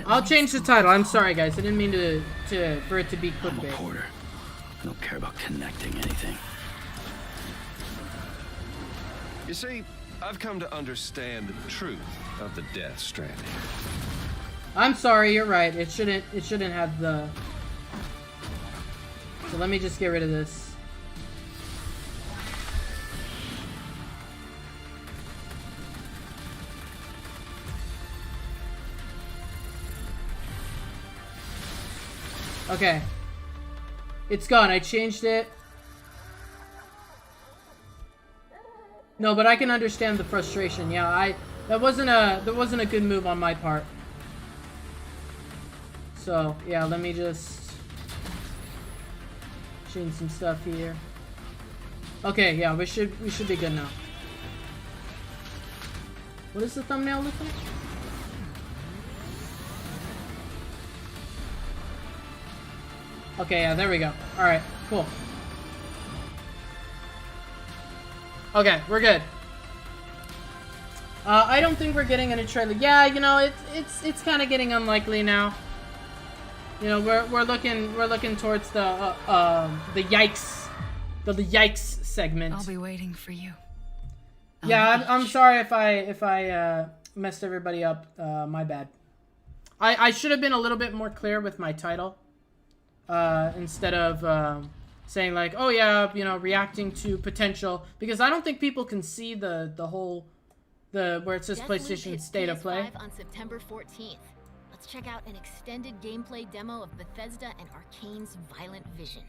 I'll change the title. I'm sorry, guys. I didn't mean for it to be I'm a clickbait. porter. I don't care about connecting anything. You see, I've come to understand the truth of the Death Stranding. I'm sorry, you're right. It shouldn't have the. So let me just get rid of this. Okay. It's gone. I changed it. No, but I can understand the frustration. Yeah, that wasn't a good move on my part. So, yeah, let me just change some stuff here. Okay, yeah, we should be good now. What does the thumbnail look like? Okay, yeah, there we go. Alright, cool. Okay, we're good. I don't think we're getting any trailer. Yeah, you know, it's kind of getting unlikely now. You know, we're looking towards the yikes, the yikes segment. I'll be waiting for you. Yeah, I'm sorry if I messed everybody up. My bad. I should have been a little bit more clear with my title. Instead of saying like, oh yeah, you know, reacting to potential, because I don't think people can see the whole where it says PlayStation State of Play. On September 14th. Let's check out an extended gameplay demo of Bethesda and Arcane's Violent Vision.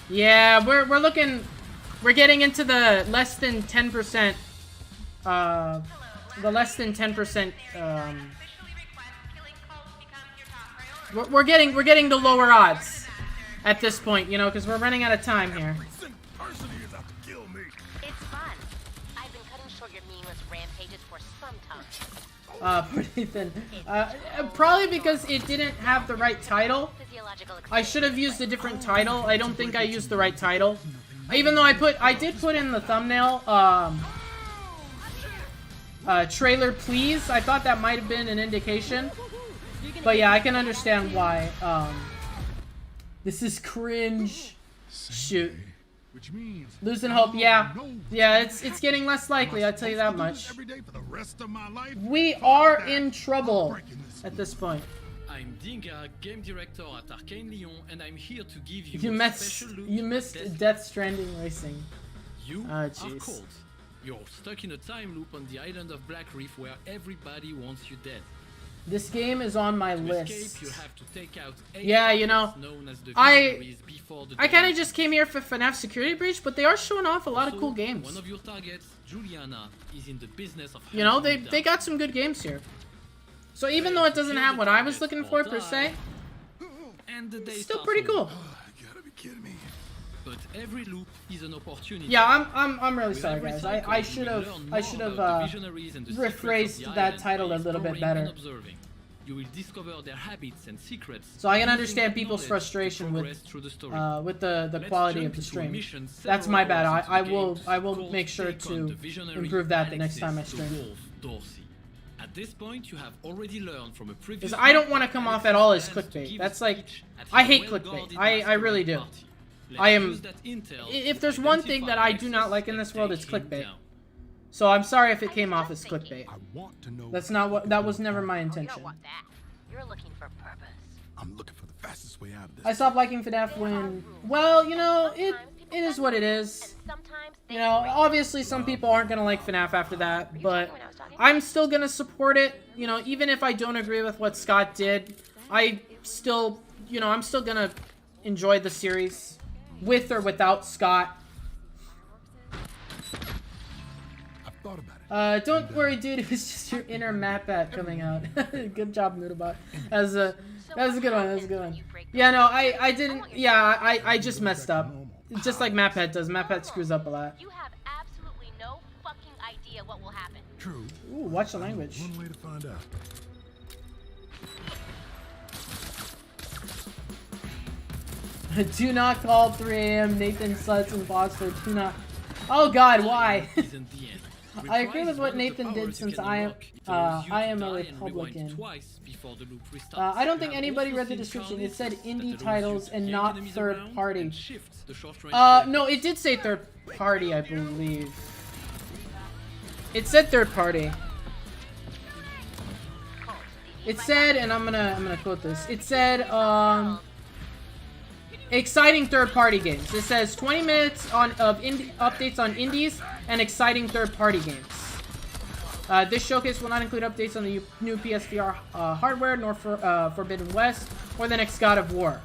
Yeah, we're getting into the less than 10%. The less than 10%. We're getting the lower odds at this point, you know, because we're running out of time here. It's fun. I've been cutting short your meaningless rampages for some time. Pretty thin. Probably because it didn't have the right title. I should have used a different title. I don't think I used the right title. Even though I did put in the thumbnail, trailer please. I thought that might have been an indication. But yeah, I can understand why. This is cringe. Shoot. Losing hope. Yeah, it's getting less likely. I'll tell you that much. We are in trouble at this point. I'm Dinga, game director at Arcane Lyon, and I'm here to give you You missed Death Stranding Racing. You are cold. You're stuck in a time loop on the island of Black Reef where everybody wants you dead. This game is on my list. Escape, you have to take out yeah, you know, I kind of just came here for FNaF Security Breach, but they are showing off a lot of cool games. One of your targets, Juliana, is in the business of you know, they got some good games here. So even though it doesn't have what I was looking for per se, it's still pretty cool. But every loop is an opportunity. Yeah, I'm really sorry, guys. I should have rephrased that title a little bit better. You will discover their habits and secrets. So I can understand people's frustration with the quality of the stream. That's my bad. I will make sure to improve that the next time I stream. At this point, you have already learned from a previous. Because I don't want to come off at all as clickbait. That's like, I hate clickbait. I really do. I am. If there's one thing that I do not like in this world, it's clickbait. So I'm sorry if it came off as clickbait. That's not what. That was never my intention. You're looking for purpose. I'm looking for the fastest way out of this. I stopped liking FNaF when, well, you know, it is what it is. You know, obviously some people aren't gonna like FNaF after that, but I'm still gonna support it. You know, even if I don't agree with what Scott did, I still, you know, I'm still gonna enjoy the series, with or without Scott. Don't worry, dude. It was just your inner MatBat coming out. Good job, Noodlebot. That was a good one. That was a good one. Yeah, no, I didn't. Yeah, I just messed up. Just like MatBat does. MatBat screws up a lot. You have absolutely no fucking idea what will happen. True. Ooh, watch the language. One way to find out. Do not call 3 a.m. Nathan Sluts and Foster. Do not. Oh God, why? I agree with what Nathan did since I am a Republican. I don't think anybody read the description. It said indie titles and not third party. No, it did say third party, I believe. It said third party. It said, and I'm gonna quote this. It said, exciting third-party games. It says 20 minutes of updates on indies and exciting third-party games. This showcase will not include updates on the new PSVR hardware, nor for Forbidden West, or the next God of War.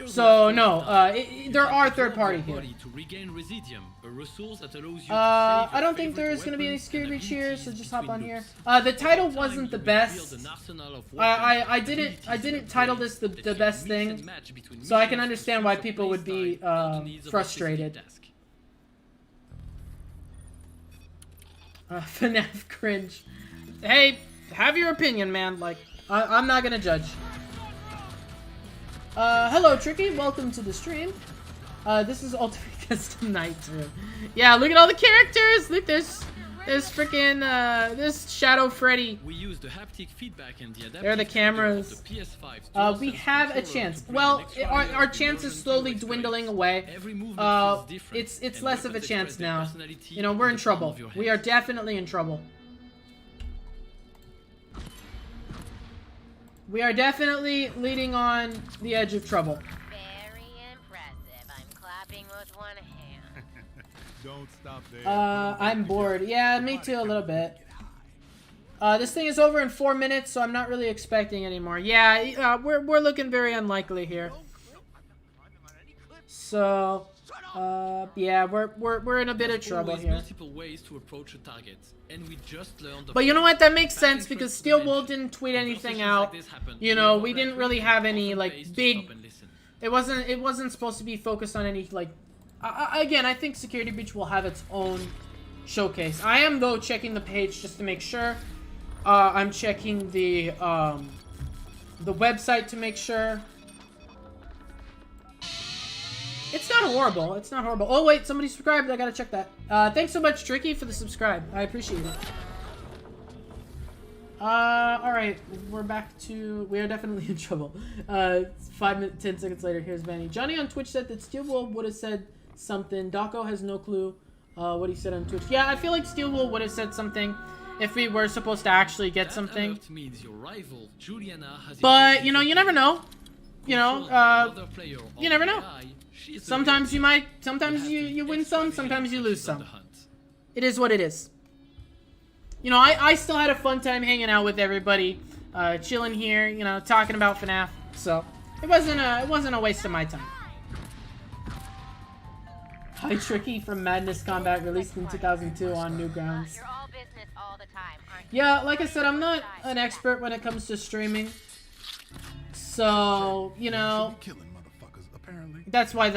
So no, there are third-party here. I don't think there is going to be any security breach here, so just hop on here. The title wasn't the best. I didn't title this the best thing, so I can understand why people would be frustrated. FNaF cringe. Hey, have your opinion, man. Like, I'm not gonna judge. Hello, Tricky. Welcome to the stream. This is Ultimate Custom Night 2. Yeah, look at all the characters. Look, there's freaking this Shadow Freddy. We use the haptic feedback and the adaptive there are the cameras. Of the PS5 we have a chance. Well, our chance is slowly dwindling away. It's less of a chance now. You know, we're in trouble. We are definitely in trouble. We are definitely leading on the edge of trouble. Very impressive. I'm clapping with one hand. Don't stop there. I'm bored. Yeah, me too a little bit. This thing is over in 4 minutes, so I'm not really expecting anymore. Yeah, we're looking very unlikely here. So, yeah, we're in a bit of trouble here. Multiple ways to approach a target, and we just learned. But you know what? That makes sense because Steel Wool didn't tweet anything out. You know, we didn't really have any like big. It wasn't supposed to be focused on any like. Again, I think Security Breach will have its own showcase. I am though checking the page just to make sure. I'm checking the website to make sure. It's not horrible. It's not horrible. Oh, wait. Somebody subscribed. I gotta check that. Thanks so much, Tricky, for the subscribe. I appreciate it. Alright. We're back to... We are definitely in trouble. 10 seconds later, here's Vanny. Johnny on Twitch said that Steel Wool would have said something. Dako has no clue what he said on Twitch. Yeah, I feel like Steel Wool would have said something if we were supposed to actually get something. But, you know, you never know. You know, you never know. Sometimes you might, sometimes you win some, sometimes you lose some. It is what it is. You know, I still had a fun time hanging out with everybody, chilling here, you know, talking about FNaF. So it wasn't a waste of my time. Hi, Tricky from Madness Combat, released in 2002 on Newgrounds. You're all business all the time, aren't you? Yeah, like I said, I'm not an expert when it comes to streaming. So, you know, that's why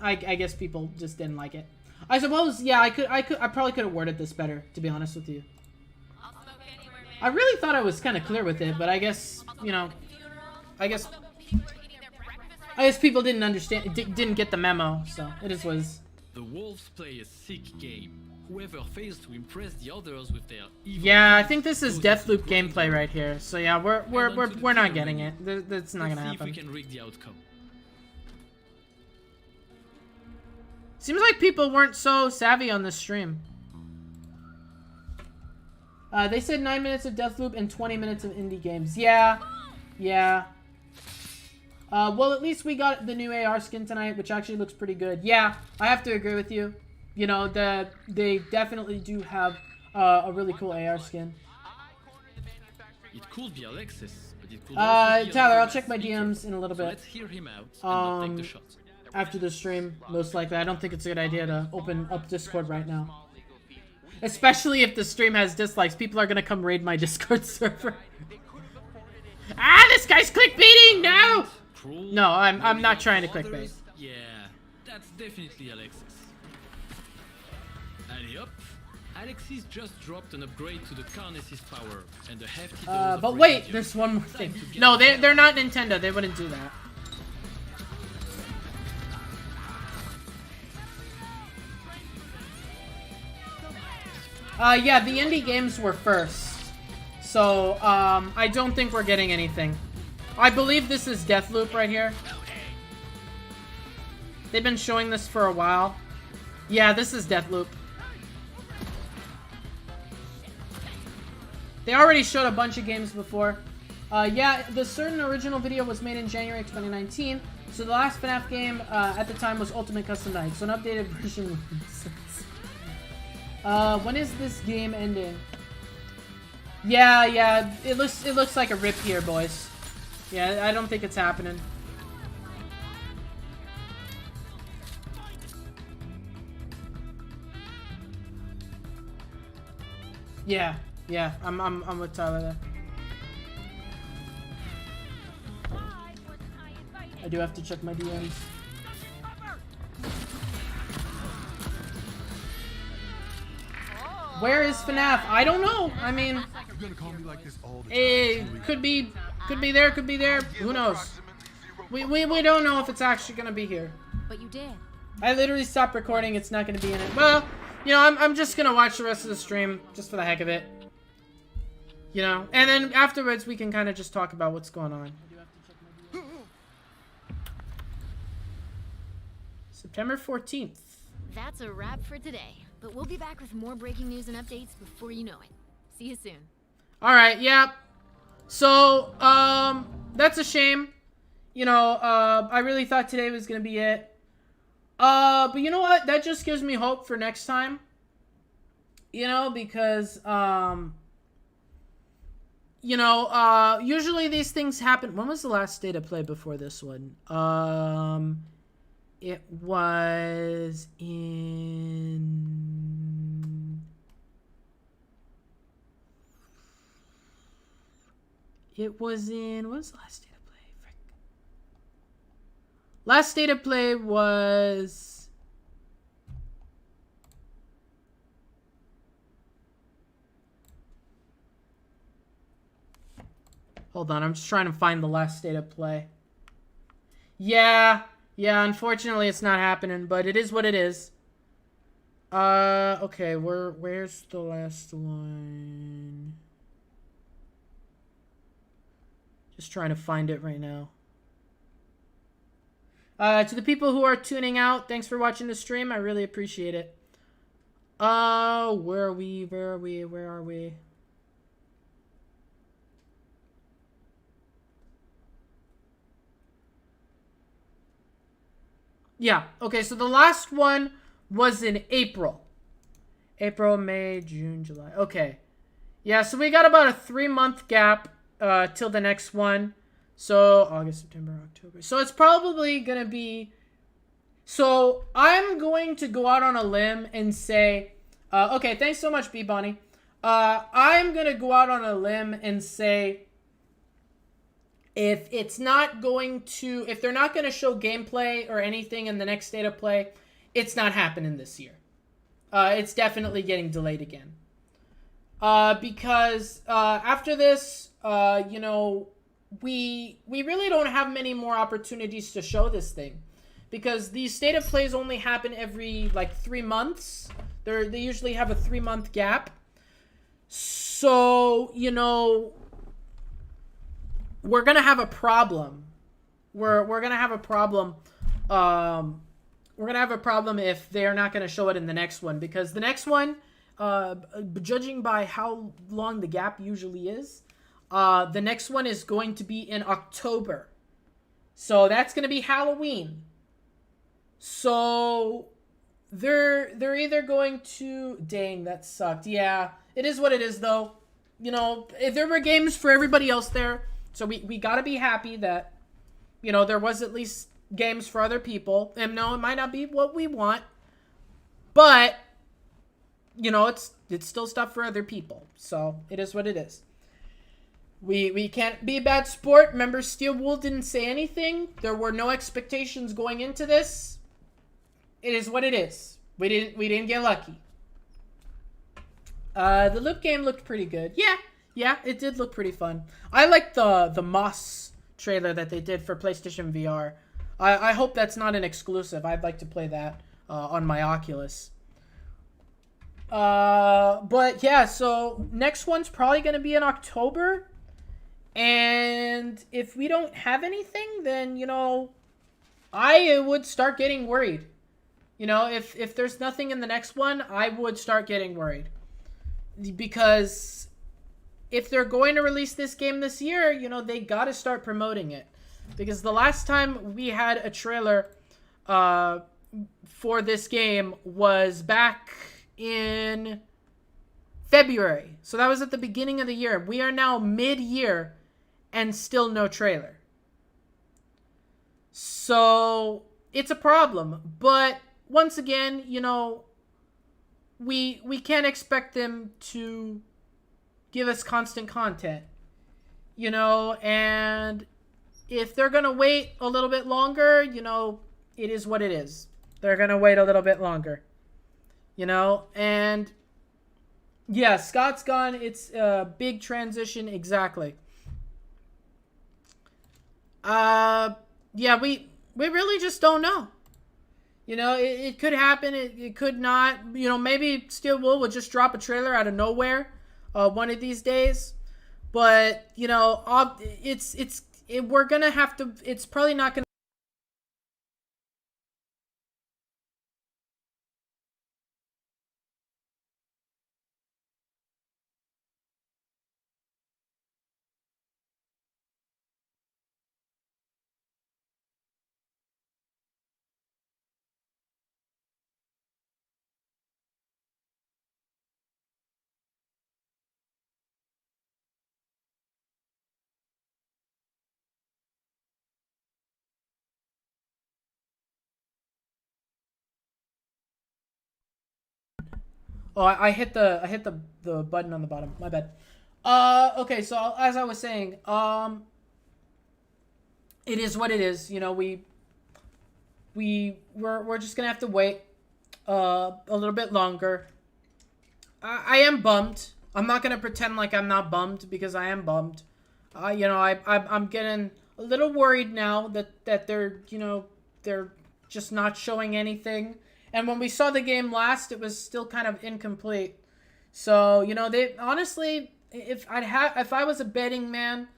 I guess people just didn't like it. I suppose, yeah, I probably could have worded this better, to be honest with you. I really thought I was kind of clear with it, but I guess, you know, I guess people didn't understand, didn't get the memo, so it is what it is. The Wolves play a sick game. Whoever fails to impress the others with their evil. Yeah, I think this is Deathloop gameplay right here. So yeah, we're not getting it. That's not gonna happen. See if we can rig the outcome. Seems like people weren't so savvy on this stream. They said 9 minutes of Deathloop and 20 minutes of indie games. Yeah. Yeah. Well, at least we got the new AR skin tonight, which actually looks pretty good. Yeah, I have to agree with you. You know, they definitely do have a really cool AR skin. It could be Alexis, but it could also be Tyler, I'll check my DMs in a little bit. So let's hear him out and not take the shot. After the stream, most likely. I don't think it's a good idea to open up Discord right now. Especially if the stream has dislikes. People are gonna come raid my Discord server. Ah, this guy's clickbaiting! No! No, I'm not trying to clickbait. Yeah, that's definitely Alexis. And yup, Alexis just dropped an upgrade to the Carnes's power and a hefty dose but of wait, radium. there's one more thing. No, they're not Nintendo. They wouldn't do that. Yeah, the indie games were first. So, I don't think we're getting anything. I believe this is Deathloop right here. They've been showing this for a while. Yeah, this is Deathloop. They already showed a bunch of games before. Yeah, the certain original video was made in January 2019. So the last FNaF game at the time was Ultimate Custom Night. So an updated version. When is this game ending? Yeah, it looks like a rip here, boys. Yeah, I don't think it's happening. Yeah, I'm with Tyler there. I do have to check my DMs. Where is FNaF? I don't know. I mean, could be there, could be there. Who knows? We don't know if it's actually gonna be here. But you did. I literally stopped recording. It's not gonna be in it. Well, you know, I'm just gonna watch the rest of the stream just for the heck of it. You know, and then afterwards we can kind of just talk about what's going on. September 14th. That's a wrap for today. But we'll be back with more breaking news and updates before you know it. See you soon. Alright, yeah. So, that's a shame. You know, I really thought today was gonna be it. But you know what? That just gives me hope for next time. You know, because, you know, usually these things happen. When was the last day to play before this one? It was in... What was the last day to play? Frick. Last day to play was... Hold on, I'm just trying to find the last day to play. Yeah, unfortunately it's not happening, but it is what it is. Okay, where's the last one? Just trying to find it right now. To the people who are tuning out, thanks for watching the stream. I really appreciate it. Where are we? Yeah, okay, so the last one was in April. April, May, June, July. Okay. Yeah, so we got about a 3-month gap till the next one. So, August, September, October. So it's probably going to be... So, I'm going to go out on a limb and say... okay, thanks so much, B. Bonnie. I'm going to go out on a limb and say... If they're not going to show gameplay or anything in the next state of play, it's not happening this year. It's definitely getting delayed again. Because after this, you know, we really don't have many more opportunities to show this thing. Because these state of plays only happen every, like, 3 months. They usually have a 3-month gap. So, you know... We're gonna have a problem. We're gonna have a problem we're gonna have a problem if they are not gonna show it in the next one, because the next one, judging by how long the gap usually is, the next one is going to be in October. So that's gonna be Halloween. So they're either going to, dang, that sucked. Yeah, it is what it is though. You know, there were games for everybody else there, so we gotta be happy that, you know, there was at least games for other people. And no, it might not be what we want, but you know, it's still stuff for other people. So it is what it is. We can't be a bad sport. Remember, Steel Wool didn't say anything. There were no expectations going into this. It is what it is. We didn't get lucky. The loop game looked pretty good. Yeah, it did look pretty fun. I like the Moss trailer that they did for PlayStation VR. I hope that's not an exclusive. I'd like to play that on my Oculus. But yeah, so next one's probably going to be in October. And if we don't have anything, then, you know, I would start getting worried. You know, if there's nothing in the next one, I would start getting worried. Because if they're going to release this game this year, you know, they got to start promoting it. Because the last time we had a trailer for this game was back in February. So that was at the beginning of the year. We are now mid-year and still no trailer. So it's a problem. But once again, you know, we can't expect them to give us constant content. You know, and if they're going to wait a little bit longer, you know, it is what it is. They're going to wait a little bit longer. You know, and yeah, Scott's gone. It's a big transition. Exactly. Yeah, we really just don't know. You know, it could happen. It could not. You know, maybe Steel Wool will just drop a trailer out of nowhere one of these days. But, you know, we're going to have to, it's probably not going to. Oh, I hit the button on the bottom. My bad. Okay, so as I was saying, it is what it is. You know, we're just gonna have to wait a little bit longer. I am bummed. I'm not gonna pretend like I'm not bummed, because I am bummed. You know, I'm getting a little worried now that they're, you know, they're just not showing anything. And when we saw the game last, it was still kind of incomplete. So, you know, they honestly, if I was a betting man,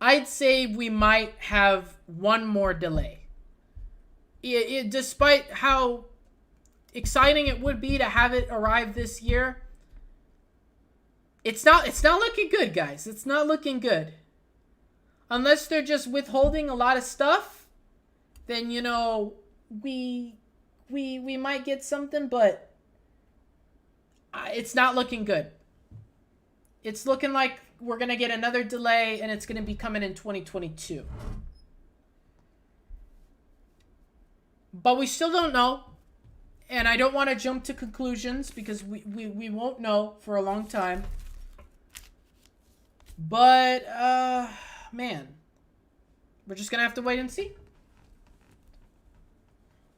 I'd say we might have one more delay. Despite how exciting it would be to have it arrive this year, it's not looking good, guys. It's not looking good. Unless they're just withholding a lot of stuff, then, you know, we might get something, but it's not looking good. It's looking like we're going to get another delay, and it's going to be coming in 2022. But we still don't know, and I don't want to jump to conclusions, because we won't know for a long time. But, man, we're just going to have to wait and see.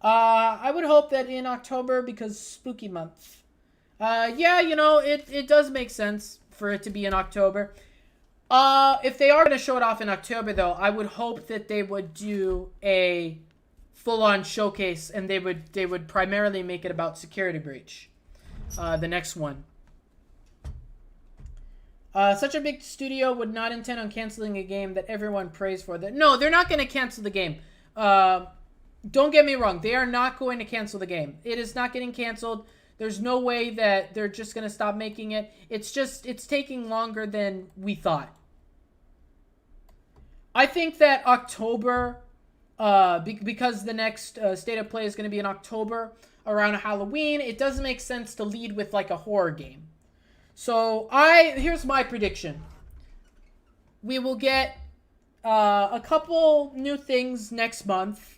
I would hope that in October, because spooky month. Yeah, you know, it does make sense for it to be in October. If they are going to show it off in October, though, I would hope that they would do a full-on showcase, and they would primarily make it about Security Breach. The next one. Such a big studio would not intend on canceling a game that everyone prays for. No, they're not going to cancel the game. don't get me wrong. They are not going to cancel the game. It is not getting canceled. There's no way that they're just going to stop making it. It's taking longer than we thought. I think that October, because the next State of Play is going to be in October around Halloween, it doesn't make sense to lead with like a horror game. So here's my prediction. We will get a couple new things next month.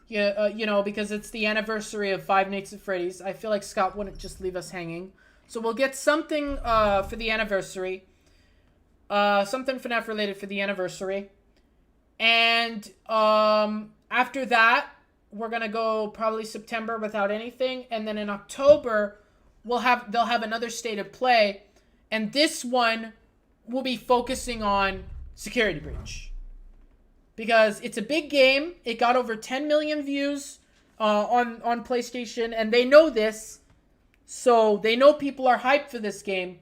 Yeah, you know, because it's the anniversary of Five Nights at Freddy's. I feel like Scott wouldn't just leave us hanging. So we'll get something for the anniversary. Something FNaF related for the anniversary. And after that, we're going to go probably September without anything. And then in October, they'll have another State of Play. And this one will be focusing on Security Breach. Because it's a big game. It got over 10 million views on PlayStation. And they know this. So they know people are hyped for this game.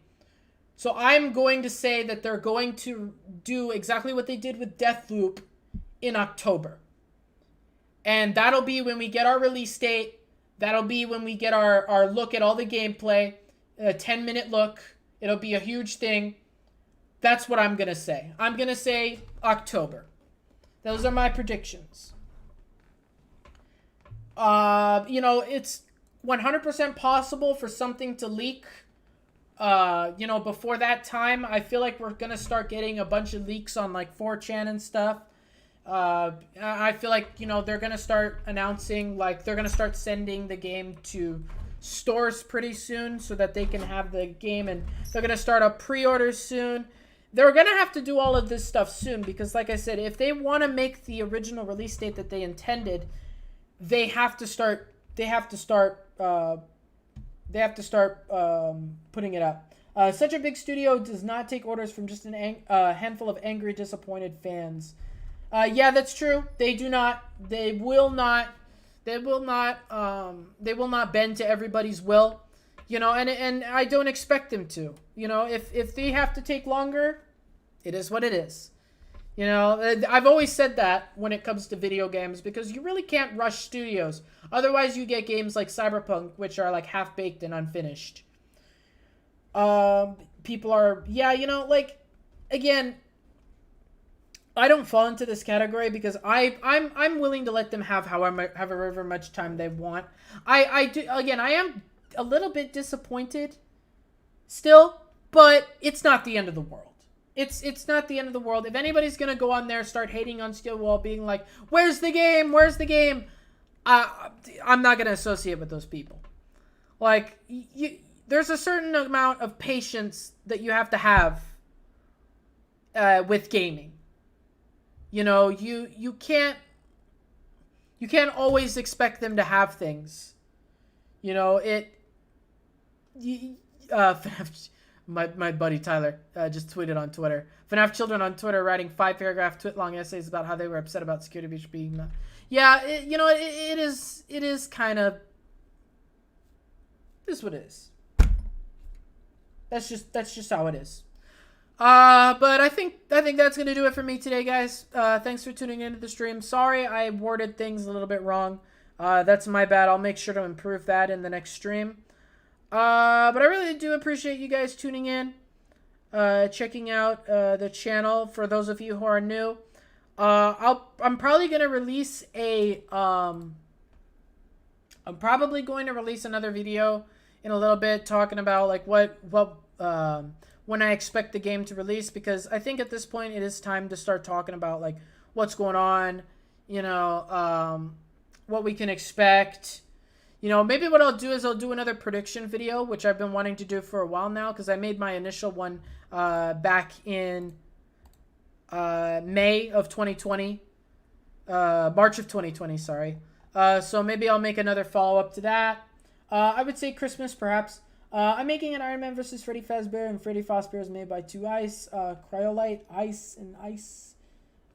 So I'm going to say that they're going to do exactly what they did with Deathloop in October. And that'll be when we get our release date. That'll be when we get our look at all the gameplay. A 10-minute look. It'll be a huge thing. That's what I'm going to say. I'm going to say October. Those are my predictions. You know, it's 100% possible for something to leak. You know, before that time, I feel like we're going to start getting a bunch of leaks on like 4chan and stuff. I feel like, you know, they're going to start announcing, like, they're going to start sending the game to stores pretty soon so that they can have the game, and they're going to start up pre-orders soon. They're going to have to do all of this stuff soon because, like I said, if they want to make the original release date that they intended, they have to start putting it up. Such a big studio does not take orders from just a handful of angry, disappointed fans. Yeah, that's true. They do not. They will not bend to everybody's will. You know, and I don't expect them to. You know, if they have to take longer, it is what it is. You know, I've always said that when it comes to video games because you really can't rush studios. Otherwise, you get games like Cyberpunk, which are like half-baked and unfinished. People are, yeah, you know, like, again, I don't fall into this category because I'm willing to let them have however much time they want. I do, again, I am a little bit disappointed still, but it's not the end of the world. It's not the end of the world. If anybody's gonna go on there, start hating on Steelwall, being like, "Where's the game? Where's the game?" I'm not gonna associate with those people. Like, there's a certain amount of patience that you have to have with gaming. You know, you can't always expect them to have things. You know, my buddy Tyler just tweeted on Twitter. FNaF children on Twitter writing 5-paragraph twit-long essays about how they were upset about Security Breach being not. Yeah, you know, it is kind of. This is what it is. That's just how it is. But I think that's gonna do it for me today, guys. Thanks for tuning into the stream. Sorry I worded things a little bit wrong. That's my bad. I'll make sure to improve that in the next stream. But I really do appreciate you guys tuning in, checking out the channel. For those of you who are new, I'm probably gonna release another video in a little bit talking about like when I expect the game to release, because I think at this point it is time to start talking about like what's going on, you know, what we can expect. You know, maybe what I'll do is I'll do another prediction video, which I've been wanting to do for a while now, because I made my initial one back in May of 2020. March of 2020, sorry. So maybe I'll make another follow-up to that. I would say Christmas, perhaps. I'm making an Iron Man vs. Freddy Fazbear, and Freddy Fazbear is made by 2Ice, Cryolite, Ice, and Ice.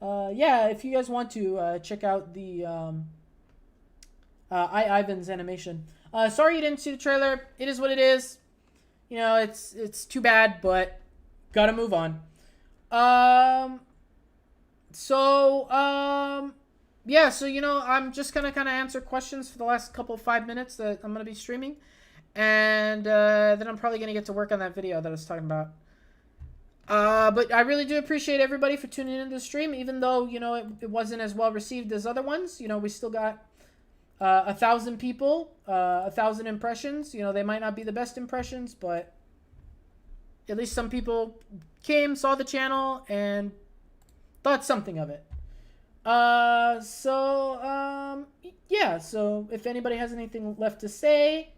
Yeah, if you guys want to check out the Ivan's animation. Sorry you didn't see the trailer. It is what it is. You know, it's too bad, but gotta move on. yeah, so, you know, I'm just going to kind of answer questions for the last couple 5 minutes that I'm going to be streaming. And then I'm probably going to get to work on that video that I was talking about. But I really do appreciate everybody for tuning into the stream, even though, you know, it wasn't as well received as other ones. You know, we still got 1,000 people, 1,000 impressions. You know, they might not be the best impressions, but at least some people came, saw the channel, and thought something of it. Yeah, so if anybody has anything left to say,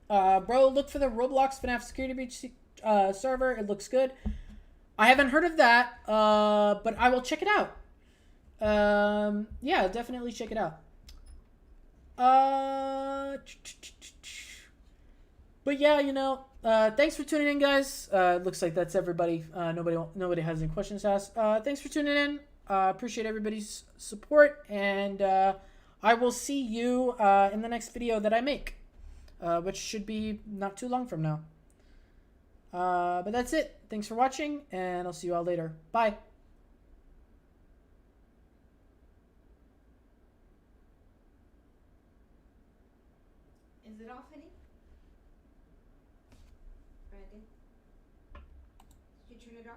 bro, look for the Roblox FNaF Security Breach server. It looks good. I haven't heard of that, but I will check it out. Yeah, definitely check it out. But yeah, you know, thanks for tuning in, guys. Looks like that's everybody. Nobody has any questions to ask. Thanks for tuning in. Appreciate everybody's support, and I will see you in the next video that I make, which should be not too long from now. But that's it. Thanks for watching, and I'll see you all later. Bye. Is it off, honey? Brandon? Did you turn it off?